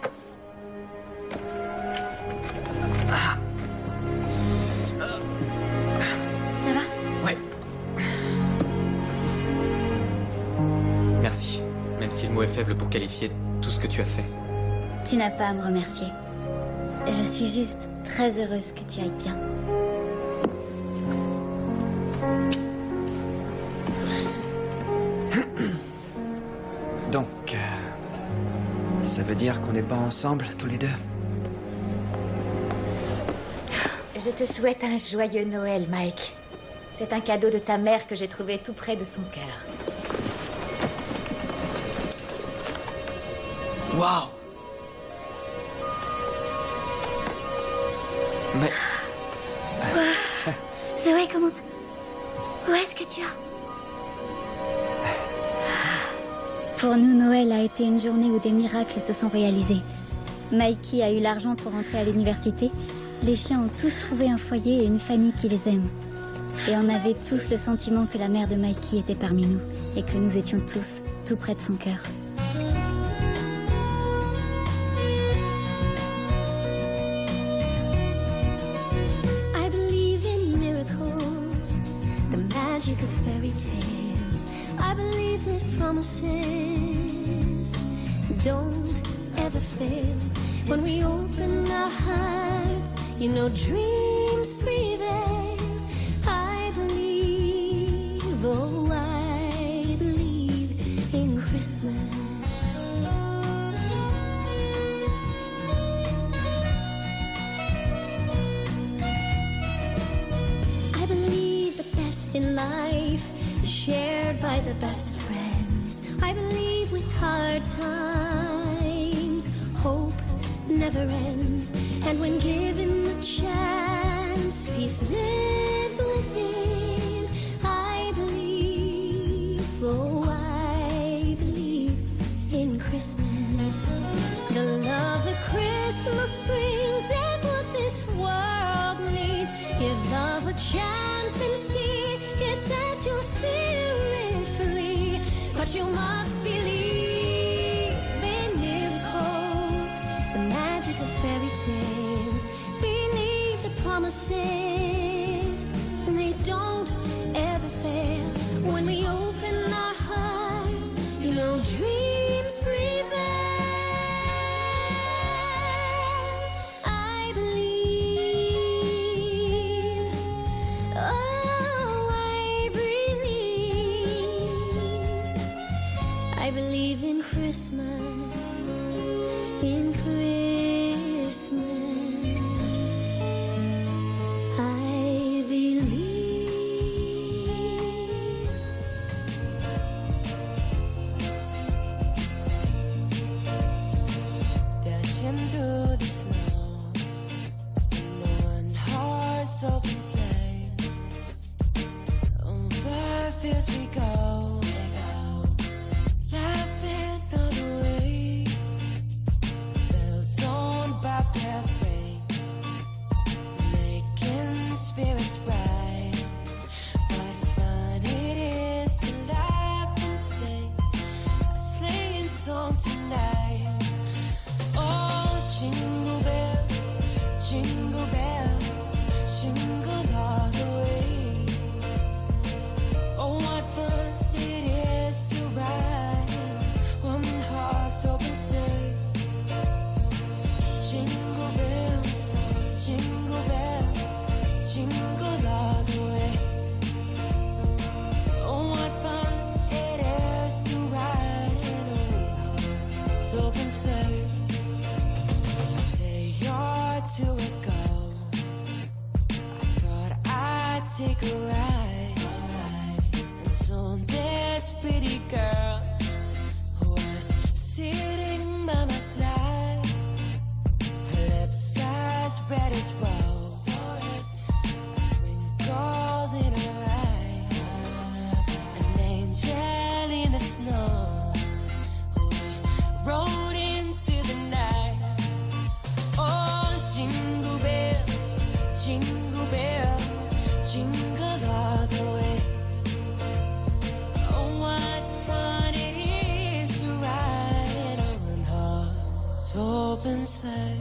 Ça va? Ouais. Merci. Même si le mot est faible pour qualifier tout ce que tu as fait. Tu n'as pas à me remercier. Je suis juste très heureuse que tu ailles bien. Donc, ça veut dire qu'on n'est pas ensemble tous les deux? Je te souhaite un joyeux Noël, Mike. C'est un cadeau de ta mère que j'ai trouvé tout près de son cœur. Waouh! Mais... Quoi? Zoé, comment... Où est-ce que tu as... Pour nous, Noël a été une journée où des miracles se sont réalisés. Mikey a eu l'argent pour entrer à l'université. Les chiens ont tous trouvé un foyer et une famille qui les aime. Et on avait tous le sentiment que la mère de Mikey était parmi nous et que nous étions tous tout près de son cœur. I believe in miracles, the magic of fairy tales. I believe that promises don't ever fail. When we open our hearts, you know dreams prevail. I believe, oh I believe in Christmas. I believe the best in life is shared by the best friends. I believe with hard times, hope never ends. And when given the chance, peace lives within. I believe, oh I believe in Christmas. The love that Christmas brings is what this world needs. Give love a chance and see it set your spirit free. But you must believe in miracles, the magic of fairy tales. Believe the promises, and they don't ever fail. When we open our hearts, you know dreams prevail. I believe, oh I believe in Christmas, in Christmas. I believe. Dashing through the snow in a one-horse open sleigh. Over fields we go, laughing all the way. Bells on bobtails break, making spirits bright. What fun it is to laugh and sing a sleighing song tonight. Oh, jingle bells, jingle bells, jingle all the way. Oh, what fun it is to ride in one horse open sleigh. Jingle bells, jingle bells, jingle all the way. Oh, what fun it is to ride in a one horse open sleigh. Say you're to it go. I thought I'd take a ride. And so this pretty girl who was sitting by my side, her lips as red as rose, a twinkle in her eye, an angel in the snow. We rode into the night. Oh, jingle bells, jingle all the way. Oh, what fun it is to ride in a one-horse open sleigh.